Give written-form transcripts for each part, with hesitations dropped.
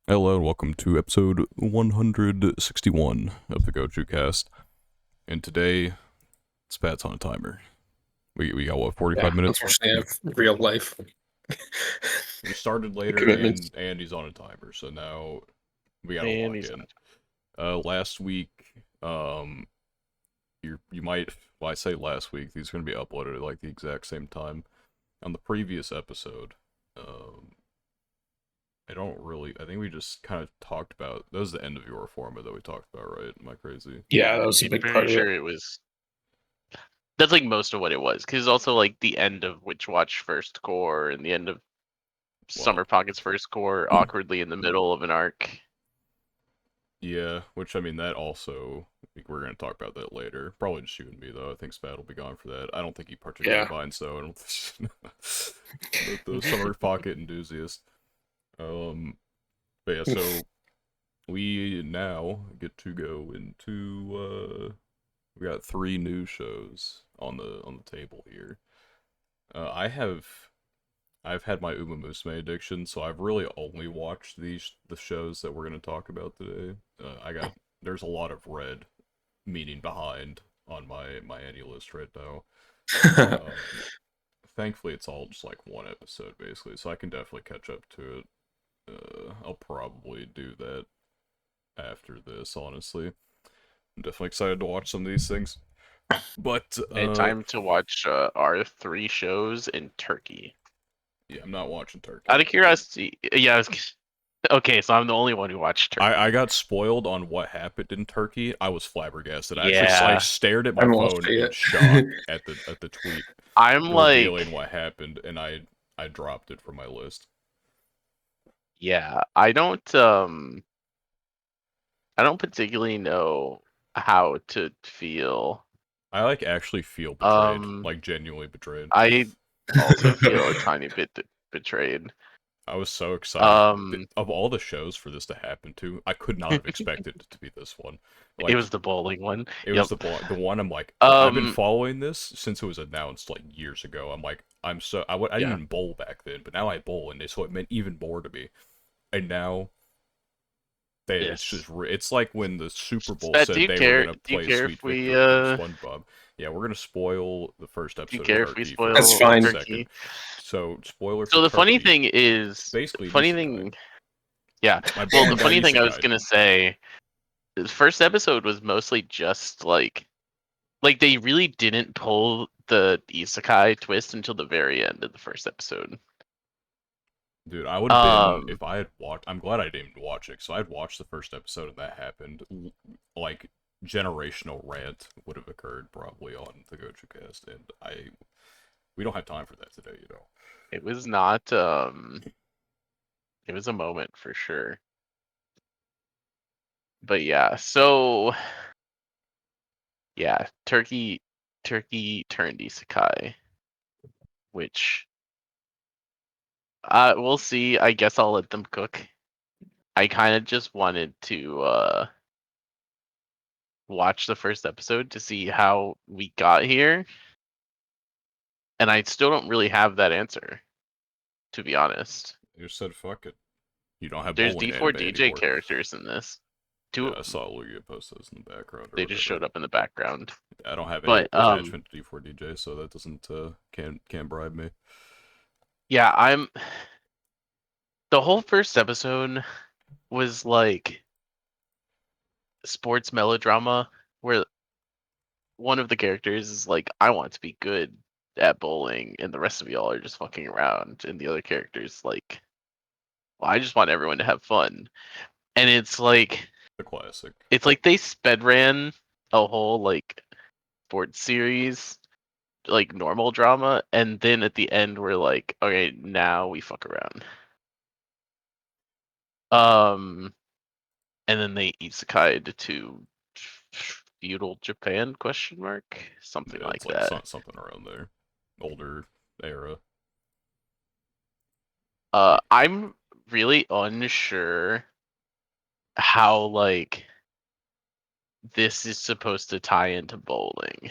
Hello and welcome to episode 161 of the Gochuucast. And today, Spat's on a timer. We got what, 45 Yeah, minutes? unfortunately, I have real life We started later commitments. and Andy's on a timer, so now we gotta And lock he's in. on. Last week, you might, well, I say last week, these are gonna be uploaded at like the exact same time. On the previous episode, um, I think we just kind of talked about, that was the end of your format that we talked about, right? Am I crazy? Yeah, that was a I'm big pretty part of it. sure it was. That's like most of what it was, because also like the end of Witch Watch First Core and the end of Well, Summer Pockets First Core, awkwardly in the middle of an arc. yeah, which I mean that also we're gonna talk about that later. Probably just you and me though. I think Spat will be gone for that. I don't think he particularly Yeah. minds though. I don't the summer pocket enthusiast. But yeah, so we now get to go into we got three new shows on the table here. I've had my Uma Musume addiction, so I've really only watched the shows that we're gonna talk about today. There's a lot of red meaning behind on my Annie list right now. Um, Thankfully, it's all just like one episode basically, so I can definitely catch up to it. I'll probably do that after this. Honestly, I'm definitely excited to watch some of these things. But And time to watch our three shows in Turkey. yeah, I'm not watching Turkey. Out of curiosity, yeah, okay, so I'm the only one who watched Turkey. I got spoiled on what happened in Turkey. I was flabbergasted. I Yeah, stared at I my haven't watched phone it in yet. shock at the tweet I'm revealing like, what happened, and I dropped it from my list. yeah, I don't particularly know how to feel. I like actually feel betrayed, Um, like genuinely betrayed. I also feel a tiny bit betrayed. I was so excited. Um, Of all the shows for this to happen to, I could not have expected it to be this one. it Like was the bowling one. it was Yep. the one I'm like I've been Um, following this since it was announced like years ago. I'm like I didn't yeah. even bowl back then, but now I bowl and so it meant even more to me. And now it's Yes. just it's like when the Super Bowl Pat, said they were gonna do you play care Sweet if we Victory from SpongeBob. Yeah, we're gonna spoil the first do you episode of care if we Turkey for That's spoil one fine. second. Turkey? So spoiler for So the funny Turkey. thing It's is, basically funny Isekai. thing, yeah. My Well, boy the got funny thing I was Isekai. gonna say, the first episode was mostly just like they really didn't pull the isekai twist until the very end of the first episode. Dude, I would have been Um, if I had watched. I'm glad I didn't watch it, so I'd watched the first episode and that happened. Like generational rant would have occurred probably on the Gochuucast, and we don't have time for that today, you know. it was not it was a moment for sure. But yeah, so yeah, Turkey turned isekai, which we'll see. I guess I'll let them cook. I kind of just wanted to watch the first episode to see how we got here, and I still don't really have that answer, to be honest. You just said fuck it. You don't have There's bowling D4 anime DJ anymore. characters in this. Yeah, Two I of them. saw Lugia post those in the background or They just whatever. showed up in the background. I don't have any But attachment to D4DJ, so that doesn't can bribe me. yeah, the whole first episode was like sports melodrama where one of the characters is like, I want to be good at bowling, and the rest of y'all are just fucking around, and the other character's like, well, I just want everyone to have fun. And The classic. it's like they sped ran a whole like sports series, like normal drama, and then at the end we're like, okay, now we fuck around. Um, and then they isekai'd to feudal Japan question mark something Yeah, like it's like that. something around there. Older era. I'm really unsure how like this is supposed to tie into bowling,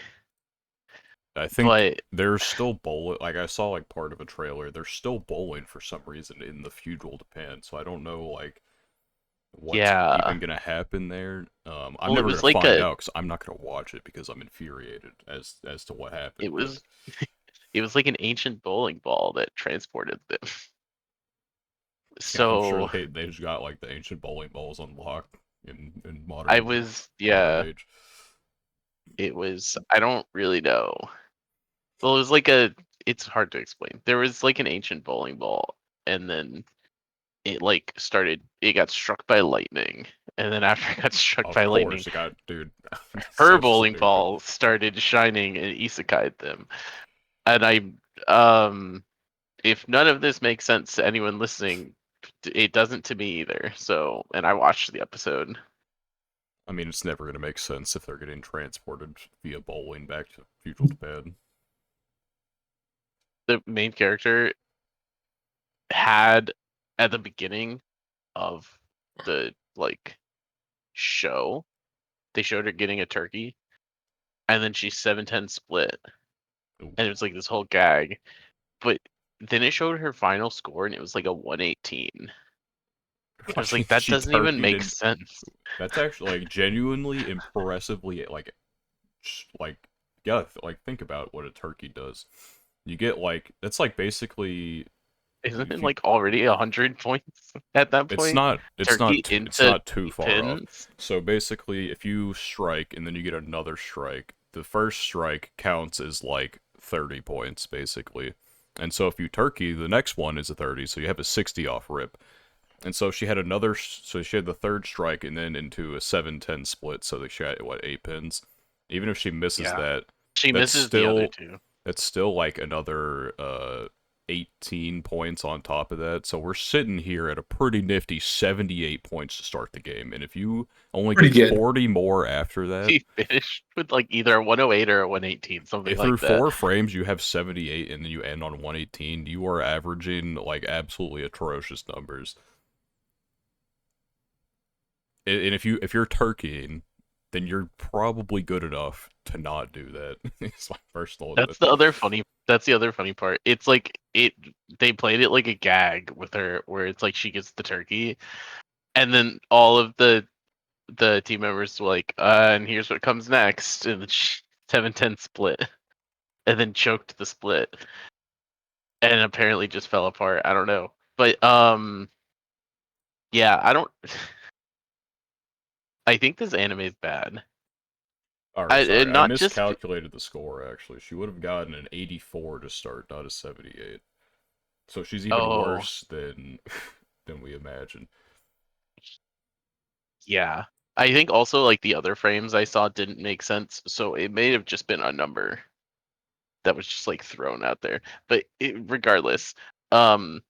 I think but there's still bowling. Like I saw like part of a trailer. There's still bowling for some reason in the feudal Japan. So I don't know. Like what's Yeah. even gonna happen there. I'm Well, it never gonna was like find a out because I'm not gonna watch it because I'm infuriated as to what it happened. But was it was like an ancient bowling ball that transported them. yeah, I'm sure So they just got like the ancient bowling balls unlocked in I modern was modern yeah, age. it was I don't really know. Well, it was like a it's hard to explain. There was like an ancient bowling ball and then it like started it got struck by lightning. And then after it got struck Of by lightning, course, it got dude. her So bowling stupid. ball started shining and isekai'd them. And um if none of this makes sense to anyone listening, it doesn't to me either. So, and I watched the episode. I mean, it's never gonna make sense if they're getting transported via bowling back to feudal Japan. The main character had at the beginning of the like show, they showed her getting a turkey, and then she 7-10 split, Ooh. and it was like this whole gag. But then it showed her final score, and it was like a 118. I was like, that She doesn't even turkeyed make in. sense. That's actually like genuinely impressively like yeah, like think about what a turkey does. You get like that's like basically Isn't it if you like already 100 points at that it's point? not Turkey it's into not too far off. pins. So basically if you strike and then you get another strike, the first strike counts as like 30 points basically. And so if you turkey, the next one is a 30, so you have a 60 off rip. And so she had another, so she had the third strike and then into a 7-10 split, so that she had, what, 8 pins? Even if she misses Yeah. that, She that's misses the other still, two. that's still like another 18 points on top of that. So we're sitting here at a pretty nifty 78 points to start the game. And if you only Pretty get good. 40 more after that, She finished with like either a 108 or a 118, something if through like that. 4 frames you have 78 and then you end on 118, you are averaging like absolutely atrocious numbers. And if you're turkeying, then you're probably good enough to not do that. It's my personal. That's the other funny part. It's like it they played it like a gag with her where it's like she gets the turkey and then all of the team members were like, and here's what comes next and then 7-10 split and then choked the split and apparently just fell apart. I don't know. But yeah, I don't I think this anime is bad. Or sorry, I Not just miscalculated the score. Actually, she would have gotten an 84 to start, not a 78. So she's even oh, worse than than we imagine. yeah. I think also like the other frames I saw didn't make sense, so it may have just been a number that was just like thrown out there. But regardless, um,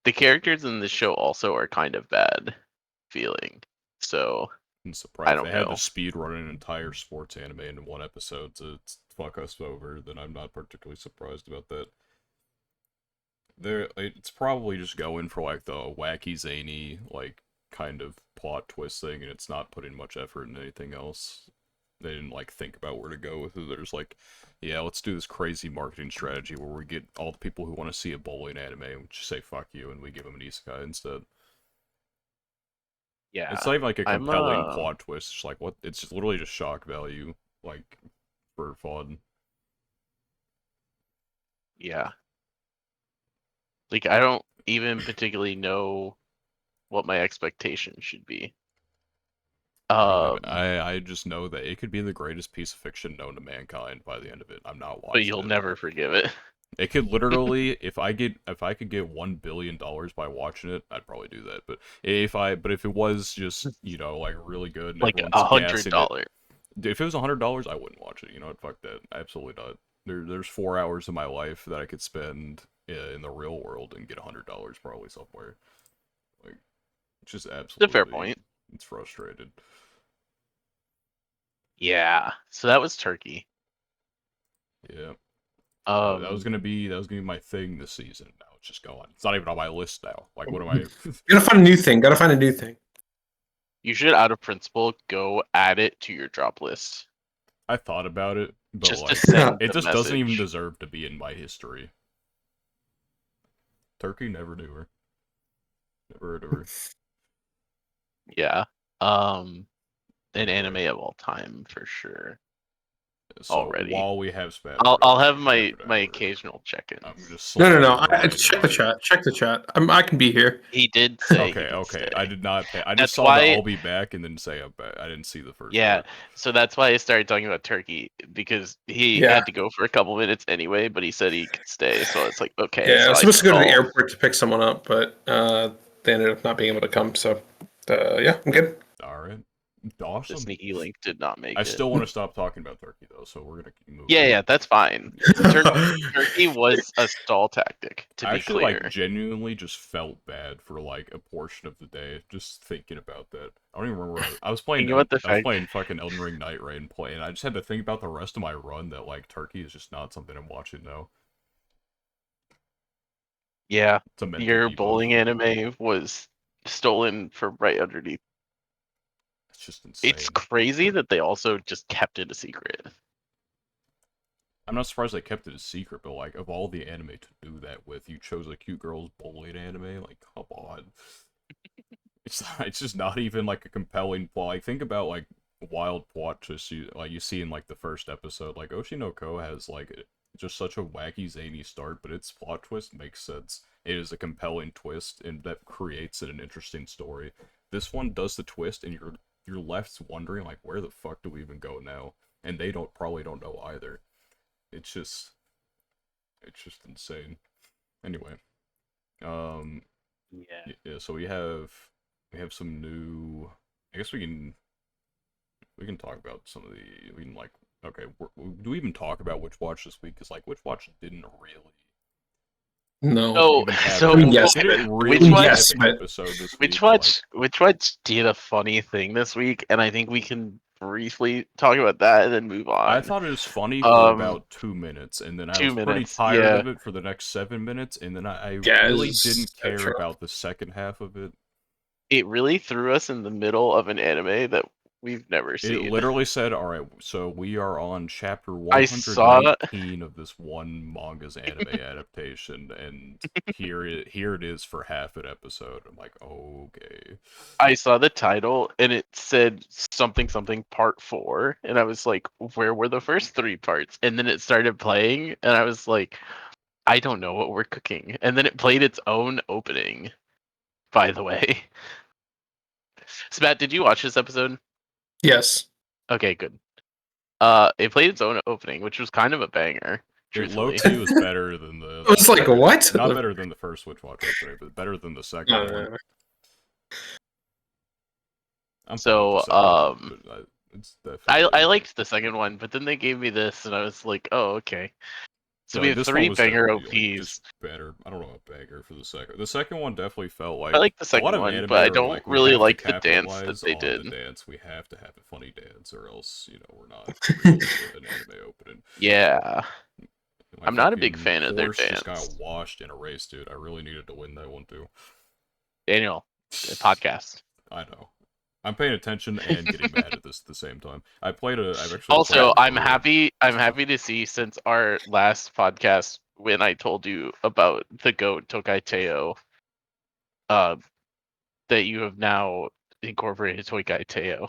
the characters in the show also are kind of bad feeling. So I'm I surprised they don't had to know. speed run an entire sports anime in one episode to fuck us over. Then I'm not particularly surprised about that. It's probably just going for like the wacky zany like kind of plot twist thing, and it's not putting much effort in anything else. They didn't like think about where to go with it. There's like, yeah, let's do this crazy marketing strategy where we get all the people who want to see a bowling anime and just say fuck you, and we give them an isekai instead. It's Yeah, not even like a I'm compelling plot twist. It's like what? It's just literally just shock value, like for fun. yeah. Like I don't even particularly know what my expectations should be. I don't have. Um, I just know that it could be the greatest piece of fiction known to mankind by the end of it. I'm not but watching you'll it. never forgive it. It could literally, if I could get $1 billion by watching it, I'd probably do that. But if it was just like really good and Like everyone's a hundred gassing it, dollar. if it was $100, I wouldn't watch it. You know what? Fuck that. Absolutely not. There's 4 hours of my life that I could spend in the real world and get $100 probably somewhere. Like, it's just It's a fair absolutely, point. it's frustrated. Yeah. So that was Turkey. Yeah. Um, That was gonna be my thing this season. Now it's just gone. It's not even on my list now. Like, what am I? Gotta find a new thing. Gotta find a new thing. you should, out of principle, go add it to your drop list I thought about it, but just to like, send it the just doesn't even message. deserve to be in my history. Turkey never knew her. Never heard of her. Yeah. An anime Anyway, of all time for sure. so Already. while we have spat I'll through have it or my whatever, occasional I'm check-ins. just No, no, no. slowly Check the reminding. chat. Check the chat. I can be here. He did say he Okay, could okay. I stay. did not pay. I just That's saw the why "I'll be back" and then say "I'm back." I didn't see the first Yeah, part. so that's why I started talking about Turkey because he Yeah, had to go for a couple minutes anyway, but he said he could stay. So it's like, okay, yeah. I so was I supposed to just go to the all airport to pick someone up, but they ended up not being able to come. So, yeah, I'm good. All right, the awesome. sneaky link did not I make it. still want to stop talking about Turkey though, so we're gonna keep moving. Yeah, that's fine. Yeah. Turkey was a stall tactic, to I be actually like clear. genuinely just felt bad for like a portion of the day just thinking about that. I don't even remember. I was playing. Think about the I was fact, playing fucking Elden Ring Night Rain play, and I just had to think about the rest of my run that like Turkey is just not something I'm watching now. yeah, It's a mental your debuff. bowling anime was stolen from right underneath. It's just It's insane. crazy that they also just kept it a secret. I'm not surprised they kept it a secret, but like of all the anime to do that with, you chose a cute girl's bullied anime. Like, come on. It's just not even like a compelling plot. Like, think about like wild plot twists you see in like the first episode. Like Oshinoko has like just such a wacky zany start, but its plot twist makes sense. It is a compelling twist, and that creates an interesting story. This one does the twist, and you're left wondering like where the fuck do we even go now? And they probably don't know either. It's just it's just insane. Anyway, um, Yeah. yeah. So we have some new. I guess we can talk about some of the. We can like. Okay, do we even talk about Witch Watch this week? Because like Witch Watch didn't really No. So, even have I mean, so yes, didn't but which really have yes, watch? an but episode this Which week. Like watch? Which watch did a funny thing this week, and I think we can briefly talk about that and then move I on. thought it was funny for Um, about 2 minutes, and then I two was pretty minutes. tired Yeah, of it for the next 7 minutes, and then I yeah, really it's didn't so care true. about the second half of it. it really threw us in the middle of an anime that we've never It seen. literally said, "All right, so we are on chapter I saw 119 of this one manga's anime adaptation, and here it is for half an episode." I'm like, okay, I saw the title and it said something something part 4, and I was like, where were the first 3 parts? And then it started playing, and I was like, I don't know what we're cooking. And then it played its own opening. By the way, Spat, did you watch this episode? Yes. Okay, good. It played its own opening, which was kind of a banger, it low truthfully. key was better than I the was like, second, what? not better than the first Witch Watch opening, but better than the second one. Uh, I'm fine with the So, second one, but it's I definitely. liked the second one, but then they gave me this, and I was like, oh, okay. So we Like have this one 3 was banger definitely like OPs. just better. I don't know a banger for the second. The second one definitely felt I like like the a lot second of one, anime but I are don't like we really have to like the dance that capitalize they on the did. dance. We have to have a funny dance, or else we're not really an anime opening. Yeah, My I'm not a big fucking fan of their horse just got dance. washed in a race, dude. I really needed to win that one too. Daniel, podcast. I know. I'm paying attention and getting mad at this at the same time. I've actually played Also, the druid. I'm happy to see since our last podcast when I told you about the goat Tokai Teo, uh, that you have now incorporated Tokai Teo.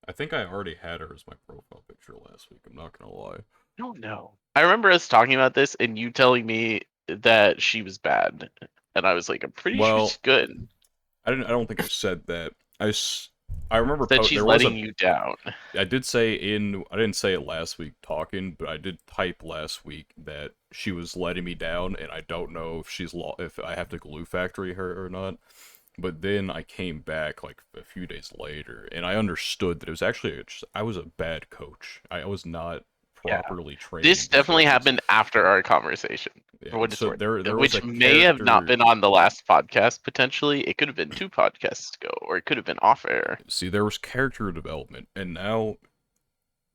I think I already had her as my profile picture last week. I'm not gonna lie. I don't know. I remember us talking about this and you telling me that she was bad, and I was like, I'm pretty sure she's Well, good. I don't think I said that. I remember Said she's there was letting a. you down. I did say I didn't say it last week talking, but I did type last week that she was letting me down, and I don't know if if I have to glue factory her or not. But then I came back like a few days later, and I understood that it was actually I was a bad coach. I was not Yeah. properly training This these definitely horses. happened after our conversation, Yeah, for what it's so worth. there was a Which may have not character. been on the last podcast, potentially. It could have been 2 podcasts ago, or it could have been off air. See, there was character development, and now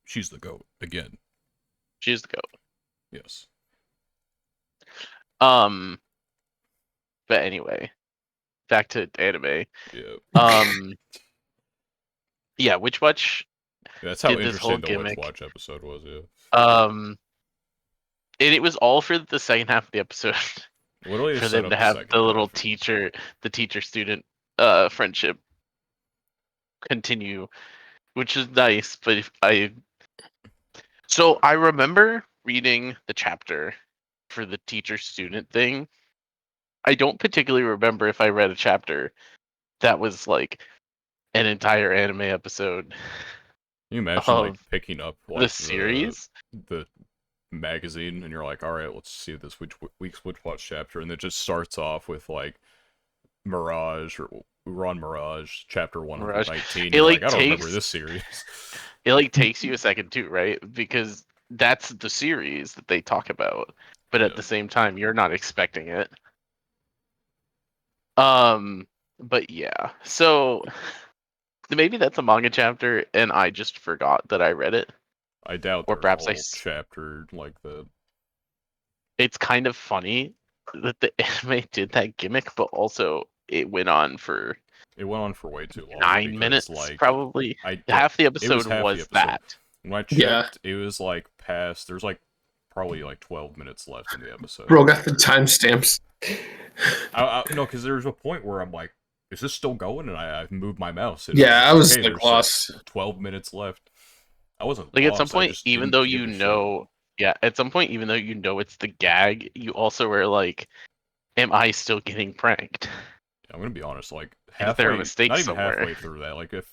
she's the goat again. She's the goat. Yes. Um, but anyway, back to anime. Yeah. Um, yeah, Witch Watch That's how did this whole interesting the Witch gimmick. Watch episode was. Yeah. Um, and it was all for the second half of the episode Literally, to for set them to up the have second the little half. teacher, the teacher student friendship continue, which is nice. But so I remember reading the chapter for the teacher student thing. I don't particularly remember if I read a chapter that was like an entire anime episode Can you imagine like of picking up the like series. the magazine and you're like, all right, let's see this week's Witch Watch chapter, and it just starts off with like Mirage or Uran Mirage chapter Mirage. 119. It You're like, like I don't remember takes this series. it like takes you a second too, right? Because that's the series that they talk about, but at Yeah, the same time, you're not expecting it. But yeah, so maybe that's a manga chapter, and I just forgot that I read it, I doubt or there's a perhaps whole chapter like that. It's kind of funny that the anime did that gimmick, but also it went on for It went on for way too long 9 minutes, because like probably. I don't. Half the It was episode half the was episode. that. When I Yeah, checked, it was like past. There's like probably like 12 minutes left in the episode. bro got the timestamps. No, because there's a point where I'm like, is this still going? And I've moved my mouse, and it was Yeah, I like, was okay, like there's like lost. 12 minutes left. I wasn't Like at some lost. I point, just even didn't though give you a shit. know, yeah, at some point, even though you know it's the gag, you also were like, "Am I still getting pranked? I'm gonna be honest. Like Is there a halfway, mistake not even somewhere?" halfway through that. Like if,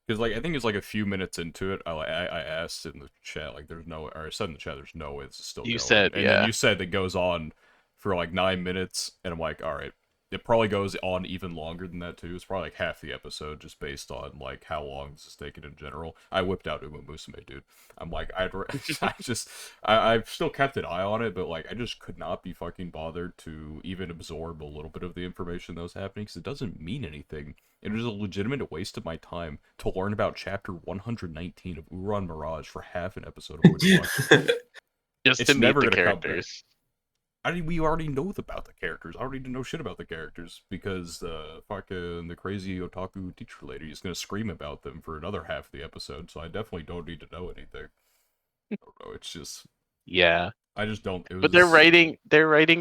because like I think it's like a few minutes into it. I asked in the chat like, there's no, or I said in the chat, there's no way this is still You going. said, And then "Yeah." you said it goes on for like 9 minutes, and I'm like, all right. It probably goes on even longer than that too. It's probably like half the episode just based on like how long this is taking in general. I whipped out Uma Musume, dude. I'm like, I've still kept an eye on it, but like, I just could not be fucking bothered to even absorb a little bit of the information that was happening because it doesn't mean anything. It was a legitimate waste of my time to learn about chapter 119 of Uran Mirage for half an episode of Witch Watch. Just to It's meet never the gonna come back. characters. We already know about the characters. I already know shit about the characters because the crazy otaku teacher lady is gonna scream about them for another half of the episode. So I definitely don't need to know anything. I don't know. It's just Yeah, I just don't. but they're writing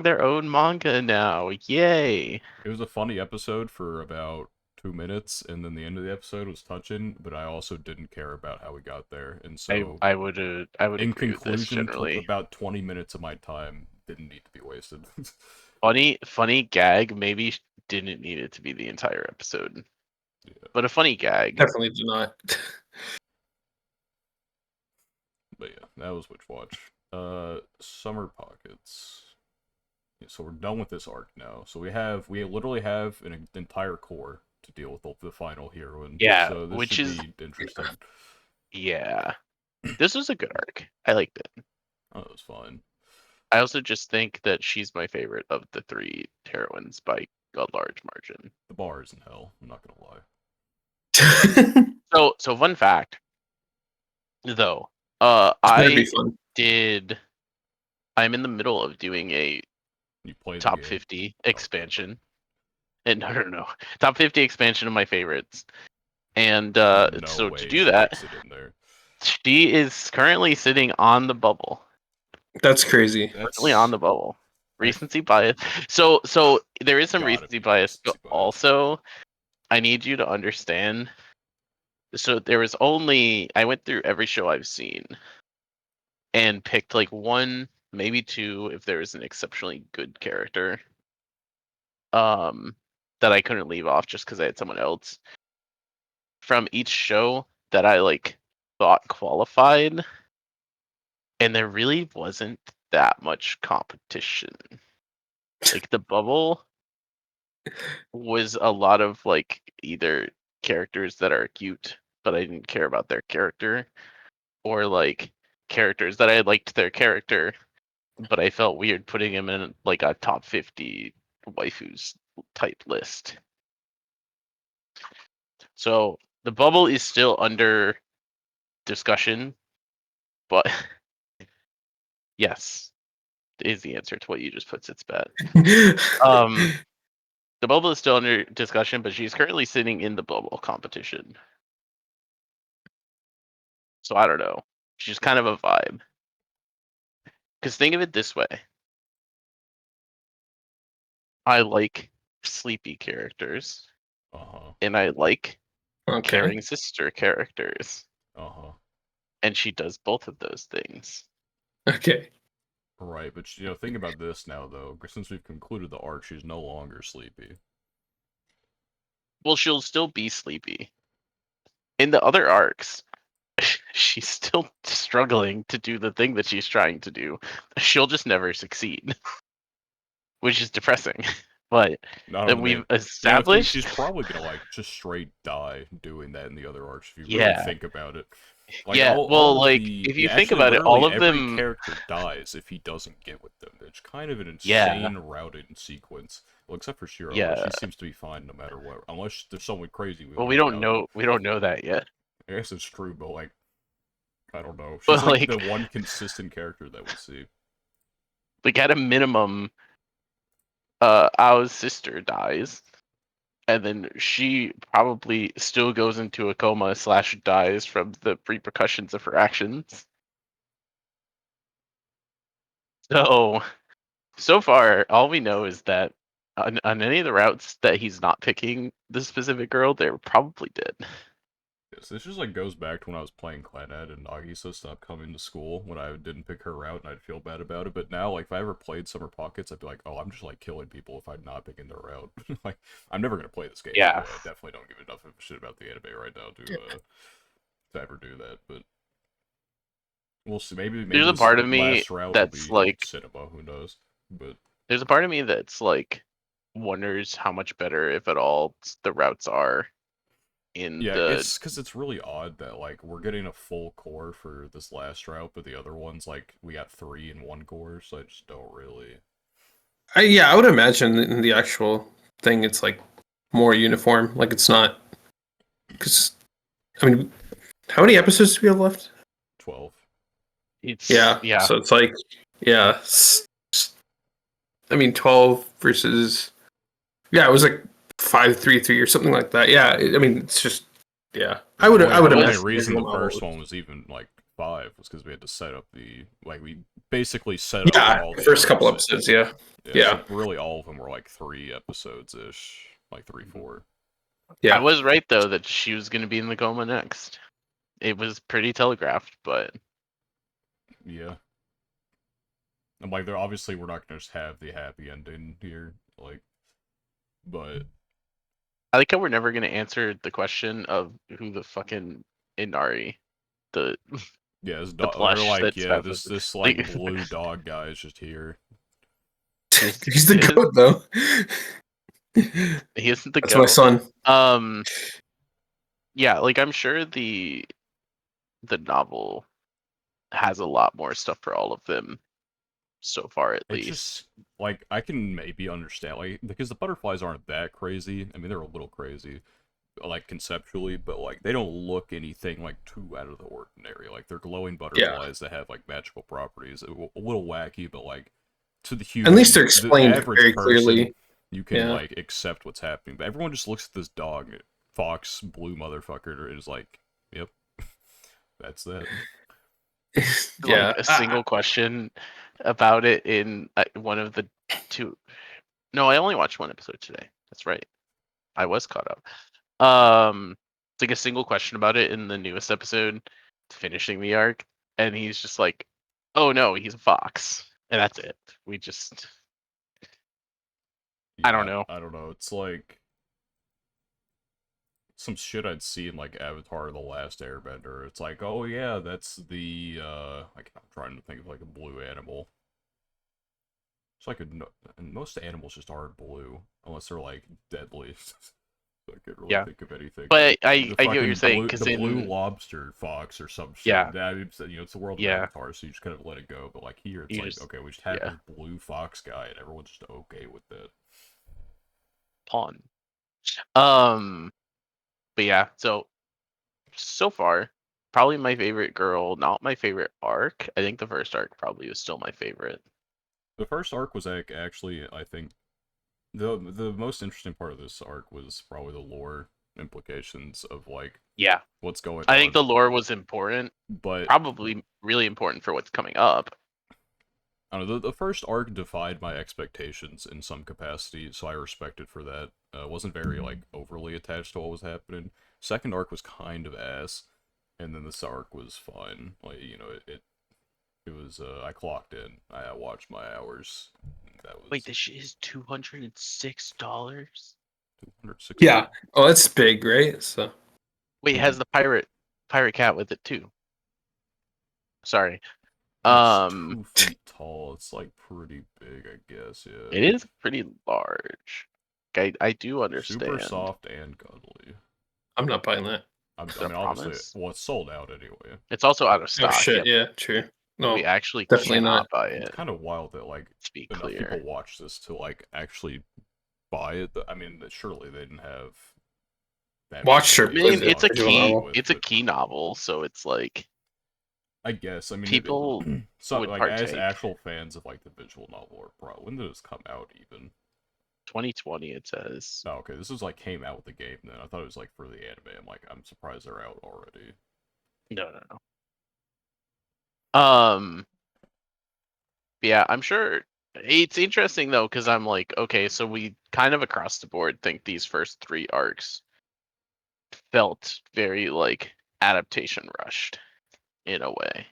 their own manga now. Yay! It was a funny episode for about 2 minutes, and then the end of the episode was touching. But I also didn't care about how we got there, and I so I would uh, I would in agree with this conclusion, generally. about 20 minutes of my time didn't need to be wasted. Funny gag. Maybe didn't need it to be the entire episode, Yeah, but a funny gag. Definitely do not. but yeah, that was Witch Watch. Summer Pockets. Yeah, so we're done with this arc now. So we literally have an entire core to deal with the final heroine. Yeah, So this which should is be interesting. yeah. This was a good arc. I liked it. Oh, it was fine. I also just think that she's my favorite of the three heroines by a large margin. The bar is in hell. I'm not gonna lie. So fun fact though, That'd be I fun. did. I'm in the middle of doing a You played the top game. 50 Okay. expansion. And no, top 50 expansion of my favorites. And There's no so to way do she that, makes it in there. she is currently sitting on the bubble. That's crazy. Currently on the bubble. I Recency bias. So there is some gotta recency be bias, but recency bias. also I need you to understand. So there was only I went through every show I've seen and picked like one, maybe two, if there was an exceptionally good character. That I couldn't leave off just because I had someone else from each show that I like thought qualified, and there really wasn't that much competition. Like the bubble was a lot of like either characters that are cute, but I didn't care about their character, or like characters that I liked their character, but I felt weird putting him in like a top 50 waifus type list. So the bubble is still under discussion, but yes, is the answer to what you just put, Sitsbat. The bubble is still under discussion, but she's currently sitting in the bubble competition. So I don't know. She's kind of a vibe. Because think of it this way. I like sleepy characters. and I like Okay. caring sister characters, and she does both of those things. Okay. Right, but think about this now though. Since we've concluded the arc, she's no longer sleepy. Well, she'll still be sleepy. In the other arcs, she's still struggling to do the thing that she's trying to do. She'll just never succeed, which is depressing. But I don't then know, we've I think established, she's probably gonna like just straight die doing that in the other arcs if you really yeah, think about it. Like yeah. all Well, of like the if you think actually about it, all literally of every them, character dies if he doesn't get with them. It's kind of an yeah, insane routing sequence. Well, except for Shiro, but yeah. she seems to be fine no matter what. Unless there's someone crazy we Well, learn about. we don't know that yet. I guess it's true, but like I don't know. She's But like the one consistent character that we see. like at a minimum, Ao's sister dies, and then she probably still goes into a coma / dies from the repercussions of her actions. So far, all we know is that on any of the routes that he's not picking this specific girl, they're probably dead. Yes, this just like goes back to when I was playing Clannad and Nagisa stopped coming to school when I didn't pick her route and I'd feel bad about it. But now, like, if I ever played Summer Pockets, I'd be like, oh, I'm just like killing people if I'm not picking their route. Like, I'm never gonna play this game Yeah. anyway. I definitely don't give enough of a shit about the anime right now to ever do that. But we'll see. Maybe There's a this part of me last route will that's be like, cinema. Who knows? But there's a part of me that's like, wonders how much better, if at all, the routes are in yeah, the. it's because it's really odd that like we're getting a full core for this last route, but the other ones like we got 3 in one core, so I just don't really. I would imagine in the actual thing, it's like more uniform. Like it's not because I mean, how many episodes do we have left? 12. It's Yeah, so it's like yeah, I mean 12 versus it was like 5-3-3 or something like that. Yeah, I mean it's just yeah. I would The only imagine reason visual the first novels. one was even like 5 was because we had to set up the like we basically set up Yeah, all the the first arcs. couple episodes. Yeah, Yeah, yeah, so really all of them were like 3 episodes ish, like 3, 4. I yeah. was right though that she was going to be in the coma next. It was pretty telegraphed, but Yeah, and like they're obviously we're not gonna just have the happy ending here, like, but I like how we're never going to answer the question of who the fucking Inari, the yeah, this the dog. They're plush like, that's yeah, found. this Like, like blue dog guy is just here. He's the goat though. he isn't the That's my goat. son. Yeah, like I'm sure the novel has a lot more stuff for all of them so far, at It's just least. like I can maybe understand like because the butterflies aren't that crazy. I mean, they're a little crazy, like conceptually, but like they don't look anything like too out of the ordinary. Like they're glowing Yeah, butterflies that have like magical properties. A little wacky, but like to the at least they're human, the explained average very person, clearly. you can Yeah, like accept what's happening. But everyone just looks at this dog, fox, blue motherfucker, and is like, "Yep, that's that." Like yeah. a single question about it in one of the two. No, I only watched one episode today. That's right. I was caught up. It's like a single question about it in the newest episode, finishing the arc, and he's just like, "Oh no, he's a fox," and that's it. We just, I don't Yeah, know. I don't know. It's like some shit I'd see in like Avatar: The Last Airbender. It's like, oh yeah, that's the like I'm trying to think of like a blue animal. It's like and most animals just aren't blue unless they're like deadly. So I can't really Yeah, think of anything. but The I get what you're fucking saying because the blue in lobster fox or some shit. yeah, That it's, it's the world of yeah, Avatar, so you just kind of let it go. But like here, it's you like just okay, we just have yeah, this blue fox guy, and everyone's just okay with that. pawn. Um, but yeah, so far, probably my favorite girl, not my favorite arc. I think the first arc probably was still my favorite. The first arc was like actually, I think, the most interesting part of this arc was probably the lore implications of like Yeah, what's going I think on. the lore was important, But probably really important for what's coming up. I don't know, the first arc defied my expectations in some capacity, so I respected for that. Wasn't very like overly attached to what was happening. Second arc was kind of ass, and then this arc was fine. Like it was. I clocked in. I watched my hours. That Wait, was this shit is $206. 260. Yeah. Oh, that's big, right? So Wait, it has the pirate cat with it too. Sorry. It's Um, 2 feet tall. It's like pretty big, I guess. Yeah. it is pretty large. I do Super understand soft and cuddly. I'm not buying that. I the mean, obviously, promise. well, it's sold out anyway. It's also out of Oh stock. shit, Yep. yeah, true. We No, actually definitely not. cannot buy It's it. kind of wild that like To be enough people clear. watch this to like actually buy it. I mean, surely they didn't have that many Watch her I release play mean, dates the it's on a it to visual begin key. novel. with, It's a but key novel, so it's like I guess I mean, people so would like as partake. actual fans of like the visual novel, or bro, when did this come out even? 2020, it says. Oh, okay, this is like came out with the game then. I thought it was like for the anime. I'm surprised they're out already. No, no, no. Yeah, I'm sure it's interesting though, because I'm like, okay, so we kind of across the board think these first three arcs felt very like adaptation rushed in a way.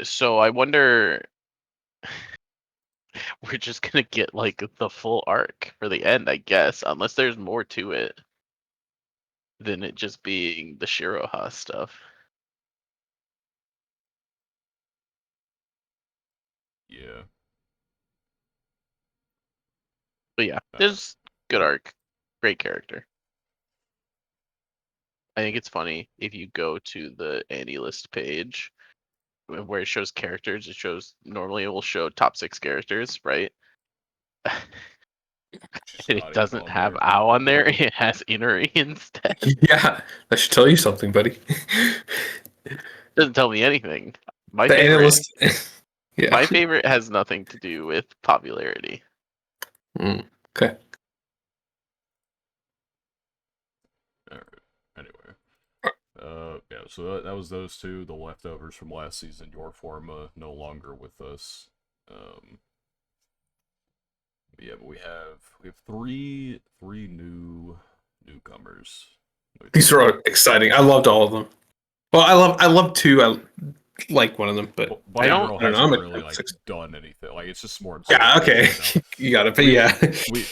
So I wonder we're just gonna get like the full arc for the end, I guess, unless there's more to it than it just being the Shiroha stuff. Yeah. But yeah, Uh, there's good arc, great character. I think it's funny if you go to the Annie list page where it shows characters, it shows normally it will show top 6 characters, right? She's And it not even doesn't on have there. Ao on there, it has Inari instead. Yeah, that should tell you something, buddy. Doesn't tell me anything. My The favorite analyst. Yeah. my favorite has nothing to do with popularity. Mm, okay. All right. Anyway. Yeah, so that was those two, the leftovers from last season. Your Forma no longer with us. Um, yeah, but we have three newcomers. Let me These talk are about. all exciting. I loved all of them. Well, I love two. I like one of them, but I Bunny don't Girl I don't know. I'm hasn't a really like six. done anything. Like it's just more Yeah. setting up Okay. right now. You got it. But We yeah. we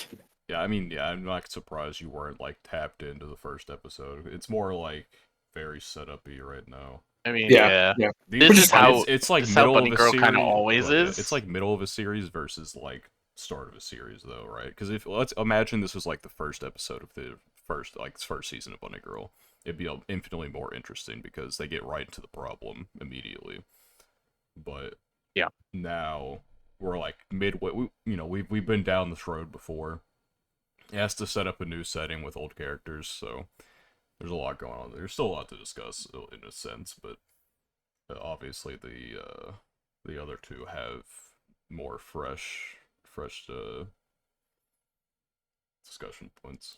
yeah, I mean yeah, I'm not surprised you weren't like tapped into the first episode. It's more like very setup-y right now. I mean, Yeah. yeah. Yeah. These Which This is is fine. how it's like this is how middle Bunny of a Girl kind of series. always Well, yeah, it's is. like middle of a series versus like start of a series though, right? Because if let's imagine this was like the first episode of the first season of Bunny Girl, it'd be infinitely more interesting because they get right into the problem immediately. But Yeah. now we're like midway. We've been down this road before. It has to set up a new setting with old characters, so there's a lot going on. There's still a lot to discuss in a sense, but obviously the other two have more fresh discussion points.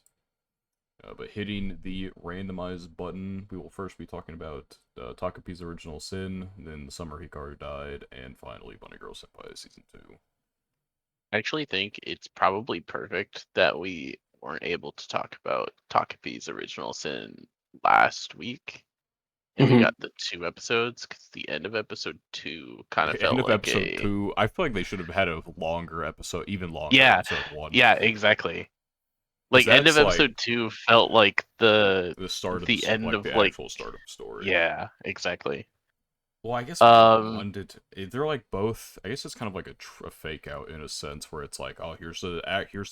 But hitting the randomize button, we will first be talking about Takapi's Original Sin, then The Summer Hikaru Died, and finally Bunny Girl Senpai Season 2. I actually think it's probably perfect that we weren't able to talk about Takapi's Original Sin last week. And we Mhm. got the 2 episodes because the end of episode 2 kind of End felt of like episode a 2, I feel like they should have had a longer episode, even longer yeah, episode 1. yeah, exactly. Because Like end of that's like episode 2 felt like the start of the end like of the like actual start of the story. yeah, exactly. Well, I guess Um, one did. They're like both. I guess it's kind of like a fake out in a sense, where it's like, oh, here's the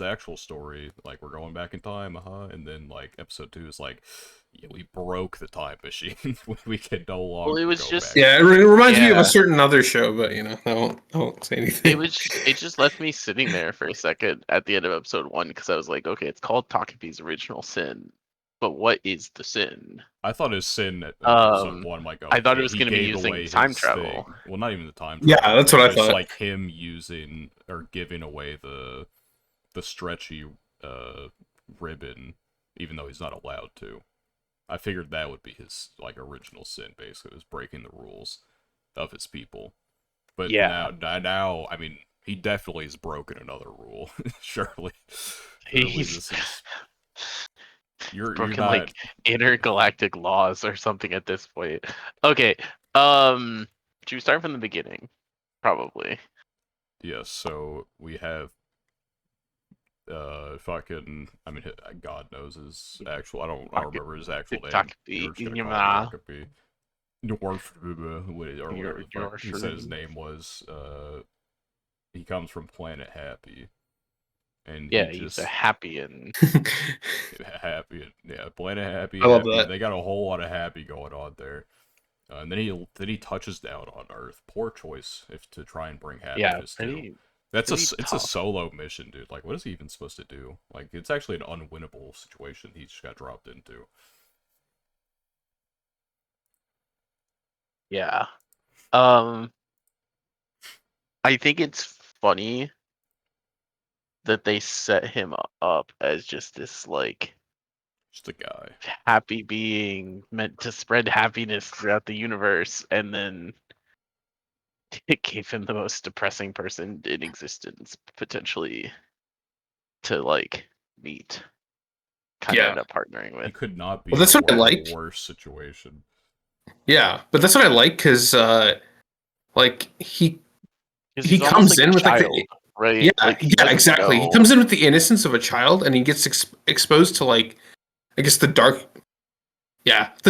actual story. Like we're going back in time, and then like episode 2 is like, yeah, we broke the time machine. We can no well, it longer was go back just in Yeah. It time. reminds me of a yeah, certain other show, but I won't say anything. it just left me sitting there for a second at the end of episode 1 because I was like, okay, it's called Takapi's Original Sin, but what is the sin? I thought his sin at episode Um, 1, like, I thought it okay, was he going to be gave using away time his travel. thing. Well, not even the time Yeah, travel, that's but what I just thought. like him using or giving away the stretchy uh ribbon, even though he's not allowed to. I figured that would be his like original sin, basically, was breaking the rules of his people. But Yeah, now, I mean, he definitely has broken another rule. Surely, surely he's this is you're broken like not. intergalactic laws or something at this point. Okay, should we start from the beginning? Probably. Yes, so we have fucking, I mean, God knows his actual, I don't remember his actual name. We're just gonna call him Takapi. Or whatever the fuck he said his name was. He comes from Planet Happy, and he Yeah, he's a just happy and happy. Yeah, Planet Happy, I love happy. that. They got a whole lot of happy going on there. And then he touches down on Earth. Poor choice if to try and bring yeah, happiness to. pretty That's pretty it's a tough. solo mission, dude. Like, what is he even supposed to do? Like, it's actually an unwinnable situation he just got dropped into. Yeah. Um, I think it's funny that they set him up as just this like Just a guy. happy being meant to spread happiness throughout the universe, and then it gave him the most depressing person in existence potentially to like meet, kind of Yeah. end up partnering He with. could not be Well, in that's what I a like. worse situation. Yeah, but that's what I like because like Because he he's almost comes like a in with like child, yeah, right? Like he yeah, doesn't exactly. He know. comes in with the innocence of a child, and he gets exposed to like I guess the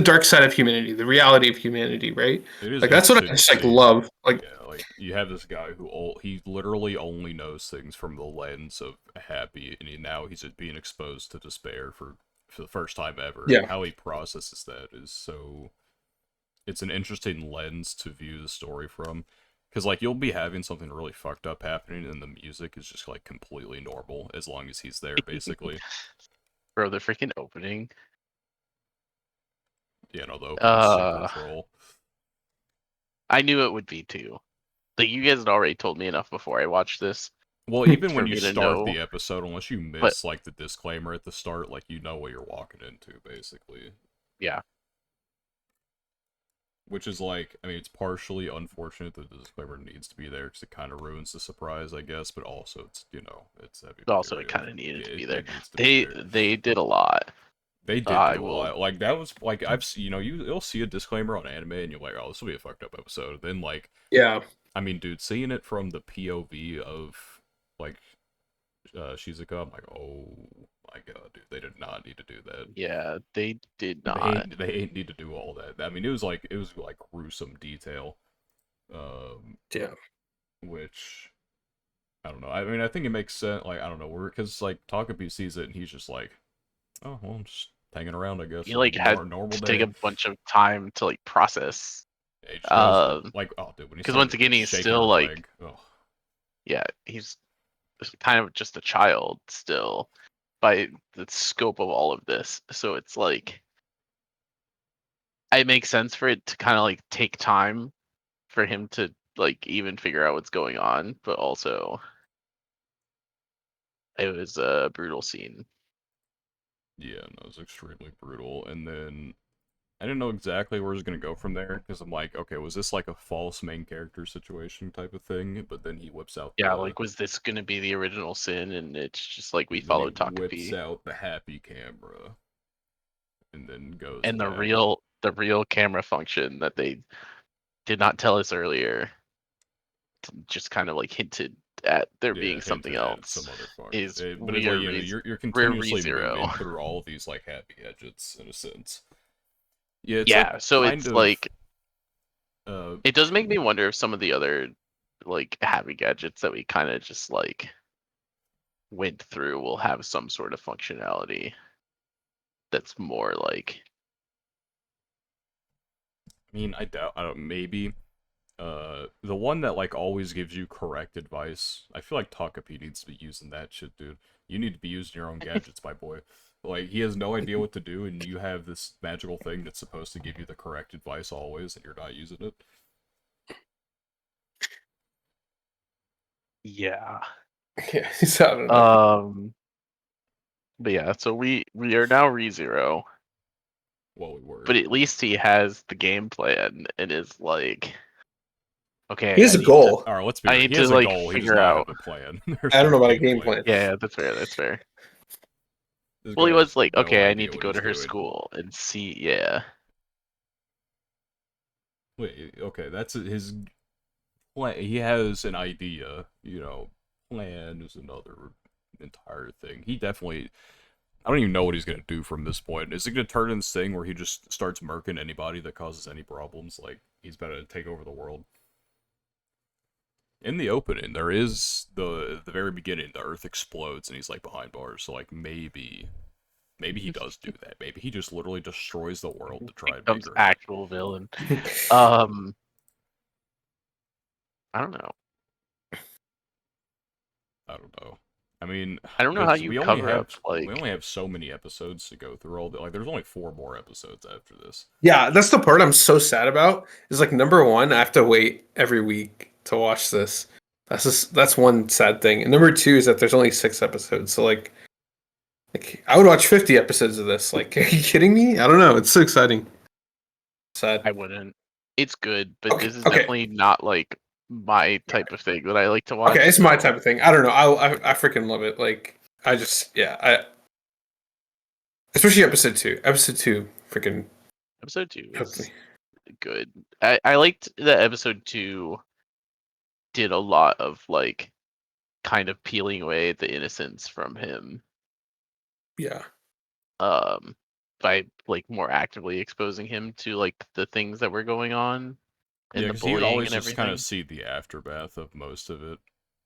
dark side of humanity, the reality of humanity, right? It is Like that's what I just just like insane. love. Like Yeah, like you have this guy who he literally only knows things from the lens of happy, and now he's being exposed to despair for the first time ever, and yeah, how he processes that is so. It's an interesting lens to view the story from, because like you'll be having something really fucked up happening, and the music is just like completely normal as long as he's there, basically. Bro, the freaking opening. You know, the opening's super Uh, troll. I knew it would be too. Like you guys had already told me enough before I watched this Well, even when for you me to start know. the episode, unless you But miss like the disclaimer at the start, like you know what you're walking into, basically. yeah, Which is like, I mean, it's partially unfortunate that the disclaimer needs to be there because it kind of ruins the surprise, I guess. But also, it's it's heavy also it material. kind of needed to be there. It needs to be They there. they did a lot. They did I do a will. lot. Like that was like you'll see a disclaimer on anime and you're like, oh, this will be a fucked up episode. Then like, yeah, I mean, dude, seeing it from the POV of like Shizuka, I'm like, oh my god, dude, they did not need to do that. Yeah, they did They not. ain't, they ain't need to do all that. I mean, it was like gruesome detail, um, yeah, which I don't know. I mean, I think it makes sense. Like I don't know, because like Takapi sees it and he's just like, oh well, I'm just hanging around, I guess. He like had Normal to take day. a bunch of time to like process. Yeah, he just goes like, oh, dude, when he Because once started again, he's shaking still her like, leg, oh, yeah, he's kind of just a child still by the scope of all of this. So it's like it makes sense for it to kind of like take time for him to like even figure out what's going on, but also it was a brutal scene. yeah, no, it was extremely brutal. And then I didn't know exactly where it was gonna go from there because I'm like, okay, was this like a false main character situation type of thing? But then he whips out Yeah, like was this gonna be the original sin? And it's just like we then he followed whips Takapi out the happy camera and then goes and back. the real camera function that they did not tell us earlier, just kind of like hinted at there being Yeah, something hinted at else. some other function. Is But it's we like are you're we're continuously ReZero. moving through all of these like happy gadgets in a sense. Yeah, it's like Yeah, so kind it's of like uh it does make me wonder if some of the other like happy gadgets that we kind of just like went through will have some sort of functionality that's more like I mean, I don't maybe the one that like always gives you correct advice. I feel like Takapi needs to be using that shit, dude. You need to be using your own gadgets, my boy. Like he has no idea what to do, and you have this magical thing that's supposed to give you the correct advice always, and you're not using it. yeah. yeah. He's having enough. But yeah, so we are now ReZero, Well, we were. but at least he has the game plan and is like Okay, He has I a need to. goal. All right, let's be I real. need He to has a like goal. He does figure not out. have a plan. There's I don't no know about a game game plan. plan. Yeah, that's fair. That's fair. This Well, guy he has was like, no okay, I idea need to what go he's to her doing. school and see. Yeah, Wait, okay, that's his plan. He has an idea. Plan is another entire thing. He definitely. I don't even know what he's gonna do from this point. Is it gonna turn into this thing where he just starts murking anybody that causes any problems? Like he's about to take over the world. In the opening, there is the very beginning. The Earth explodes and he's like behind bars. So like maybe he does do that. Maybe he just literally destroys the world to try and be becomes great. actual villain. Um, I don't know. I don't know. I mean, I don't know how because you we only cover up have we like. only have so many episodes to go through. Like, there's only 4 more episodes after this. Yeah, that's the part I'm so sad about. Is like number one, I have to wait every week to watch this. That's one sad thing. And number two is that there's only 6 episodes. So like I would watch 50 episodes of this. Like, are you kidding me? I don't know. It's so exciting. Sad. I wouldn't. It's good, but Okay, this is okay, definitely not like my type of thing that I like to okay. watch. It's my So type of thing. I don't know. I freaking love it. Like I just I especially episode two. Episode two, freaking episode 2 hooked me. is good. I liked that episode 2 did a lot of like kind of peeling away the innocence from him Yeah. um by like more actively exposing him to like the things that were going on Yeah, and the because he would bullying always and just kind of everything. see the aftermath of most of it.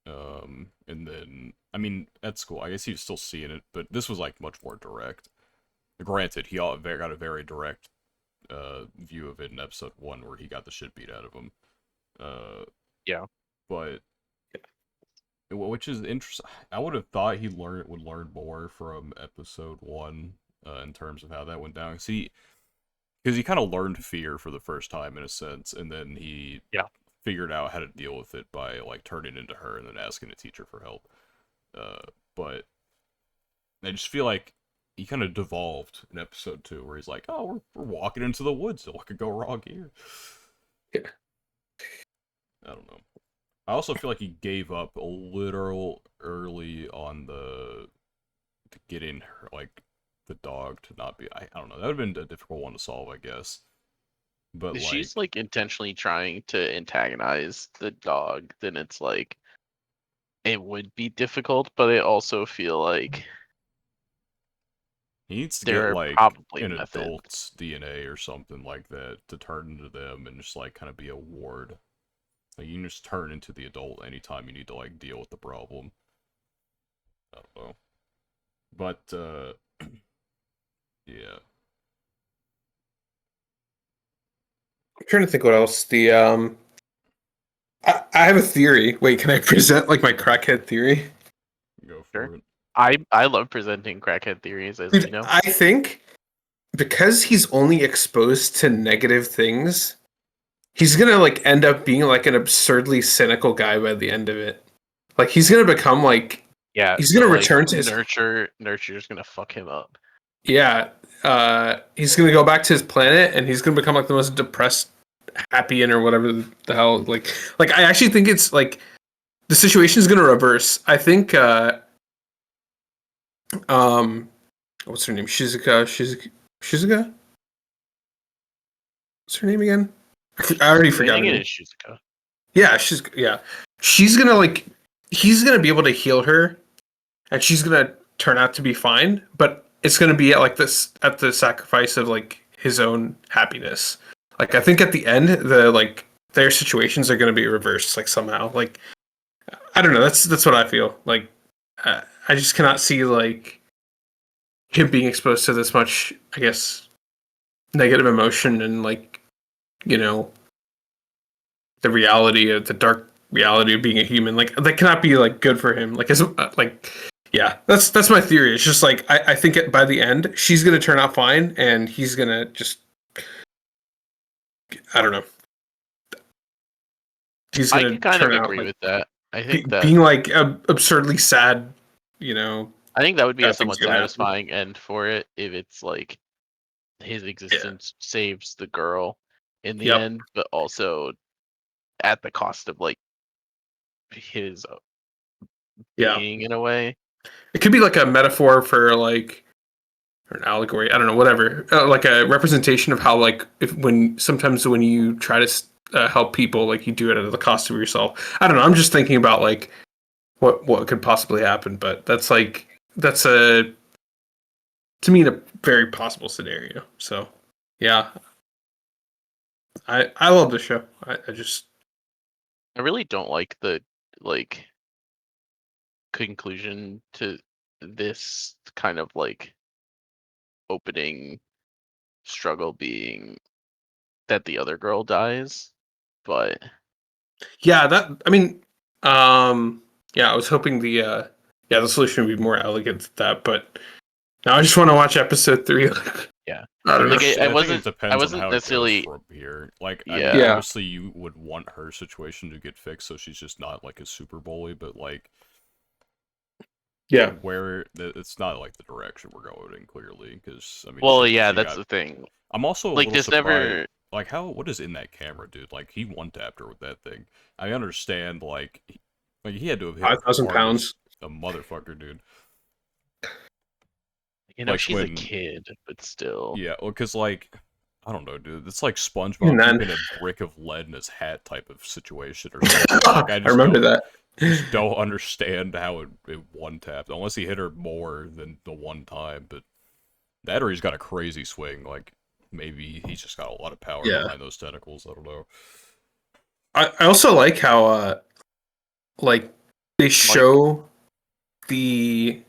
And then, I mean, at school, I guess he was still seeing it, but this was like much more direct. Granted, got a very direct view of it in episode 1 where he got the shit beat out of him. Uh, Yeah. but which is interesting. I would have thought he would learn more from episode 1 in terms of how that went down. See, because he kind of learned fear for the first time in a sense, and then he Yeah. figured out how to deal with it by like turning into her and then asking a teacher for help. But I just feel like he kind of devolved in episode 2, where he's like, "Oh, we're walking into the woods, so what could go wrong here?" Yeah. I don't know. I also feel like he gave up a little early on the getting her, like the dog to not be. I don't know. That would have been a difficult one to solve, I guess. But If she's like, like intentionally trying to antagonize the dog, then it's like it would be difficult, but I also feel like he needs to get there are like probably an methods. adult's DNA or something like that to turn into them and just like kind of be a ward. Like you can just turn into the adult anytime you need to like deal with the problem. I don't know. But yeah. I'm trying to think what else. I have a theory. Wait, can I present like my crackhead theory? Go Sure. for it. I love presenting crackhead theories, as you Dude, know. I think because he's only exposed to negative things, he's gonna like end up being like an absurdly cynical guy by the end of it. Like he's gonna become like Yeah, he's so gonna like return to his nurture's gonna fuck him up. yeah. He's gonna go back to his planet and he's gonna become like the most depressed Happy or whatever the hell. Like I actually think it's like the situation is gonna reverse. I think um what's her name? Shizuka? What's her name again? I already I forgot her think it name. is Shizuka. Yeah, she's gonna like he's gonna be able to heal her and she's gonna turn out to be fine, but it's gonna be at like this at the sacrifice of like his own happiness. Like I think at the end the like their situations are gonna be reversed like somehow. Like I don't know, that's what I feel. Like I just cannot see like him being exposed to this much, I guess, negative emotion and like, you know, the reality of the dark reality of being a human. Like that cannot be like good for him. Like as like yeah, that's my theory. It's just like I think by the end she's gonna turn out fine and he's gonna just I don't know. He's I gonna could kind of turn out agree like with that. I think that being like absurdly sad. You know, I think that would be a bad things somewhat gonna happen. satisfying end for it if it's like his Yeah. existence saves the girl in the Yep. end, but also at the cost of like his Yeah. being in a way. It could be like a metaphor for like, or an allegory. I don't know, whatever. Like a representation of how like if sometimes when you try to help people, like you do it at the cost of yourself. I don't know. I'm just thinking about like what could possibly happen, but that's a to me a very possible scenario. So yeah, I love the show. I just I really don't like the like conclusion to this kind of like opening struggle being that the other girl dies, but yeah that I mean yeah I was hoping the solution would be more elegant than that, but now I just want to watch episode 3. yeah, I don't know. like I think it I depends on wasn't how it goes necessarily from here. Like, I mean, yeah Yeah, obviously you would want her situation to get fixed, so she's just not like a super bully. But like, yeah. it's not like the direction we're going in clearly. Because I mean, well yeah she that's got. the thing, I'm also a like little this surprised. never Like, what is in that camera, dude? Like, he one tapped her with that thing. I understand, like he had to have hit her 5,000 hard as pounds. a motherfucker, dude. Like she's a when kid but still Yeah, well, cause like, I don't know, dude. It's like And SpongeBob then keeping a brick of lead in his hat type of situation or something. Like, I remember that. I just don't understand how it one tapped unless he hit her more than the one time. But that or he's got a crazy swing. Like maybe he's just got a lot of power Yeah. behind those tentacles. I don't know. I also like how like they like show the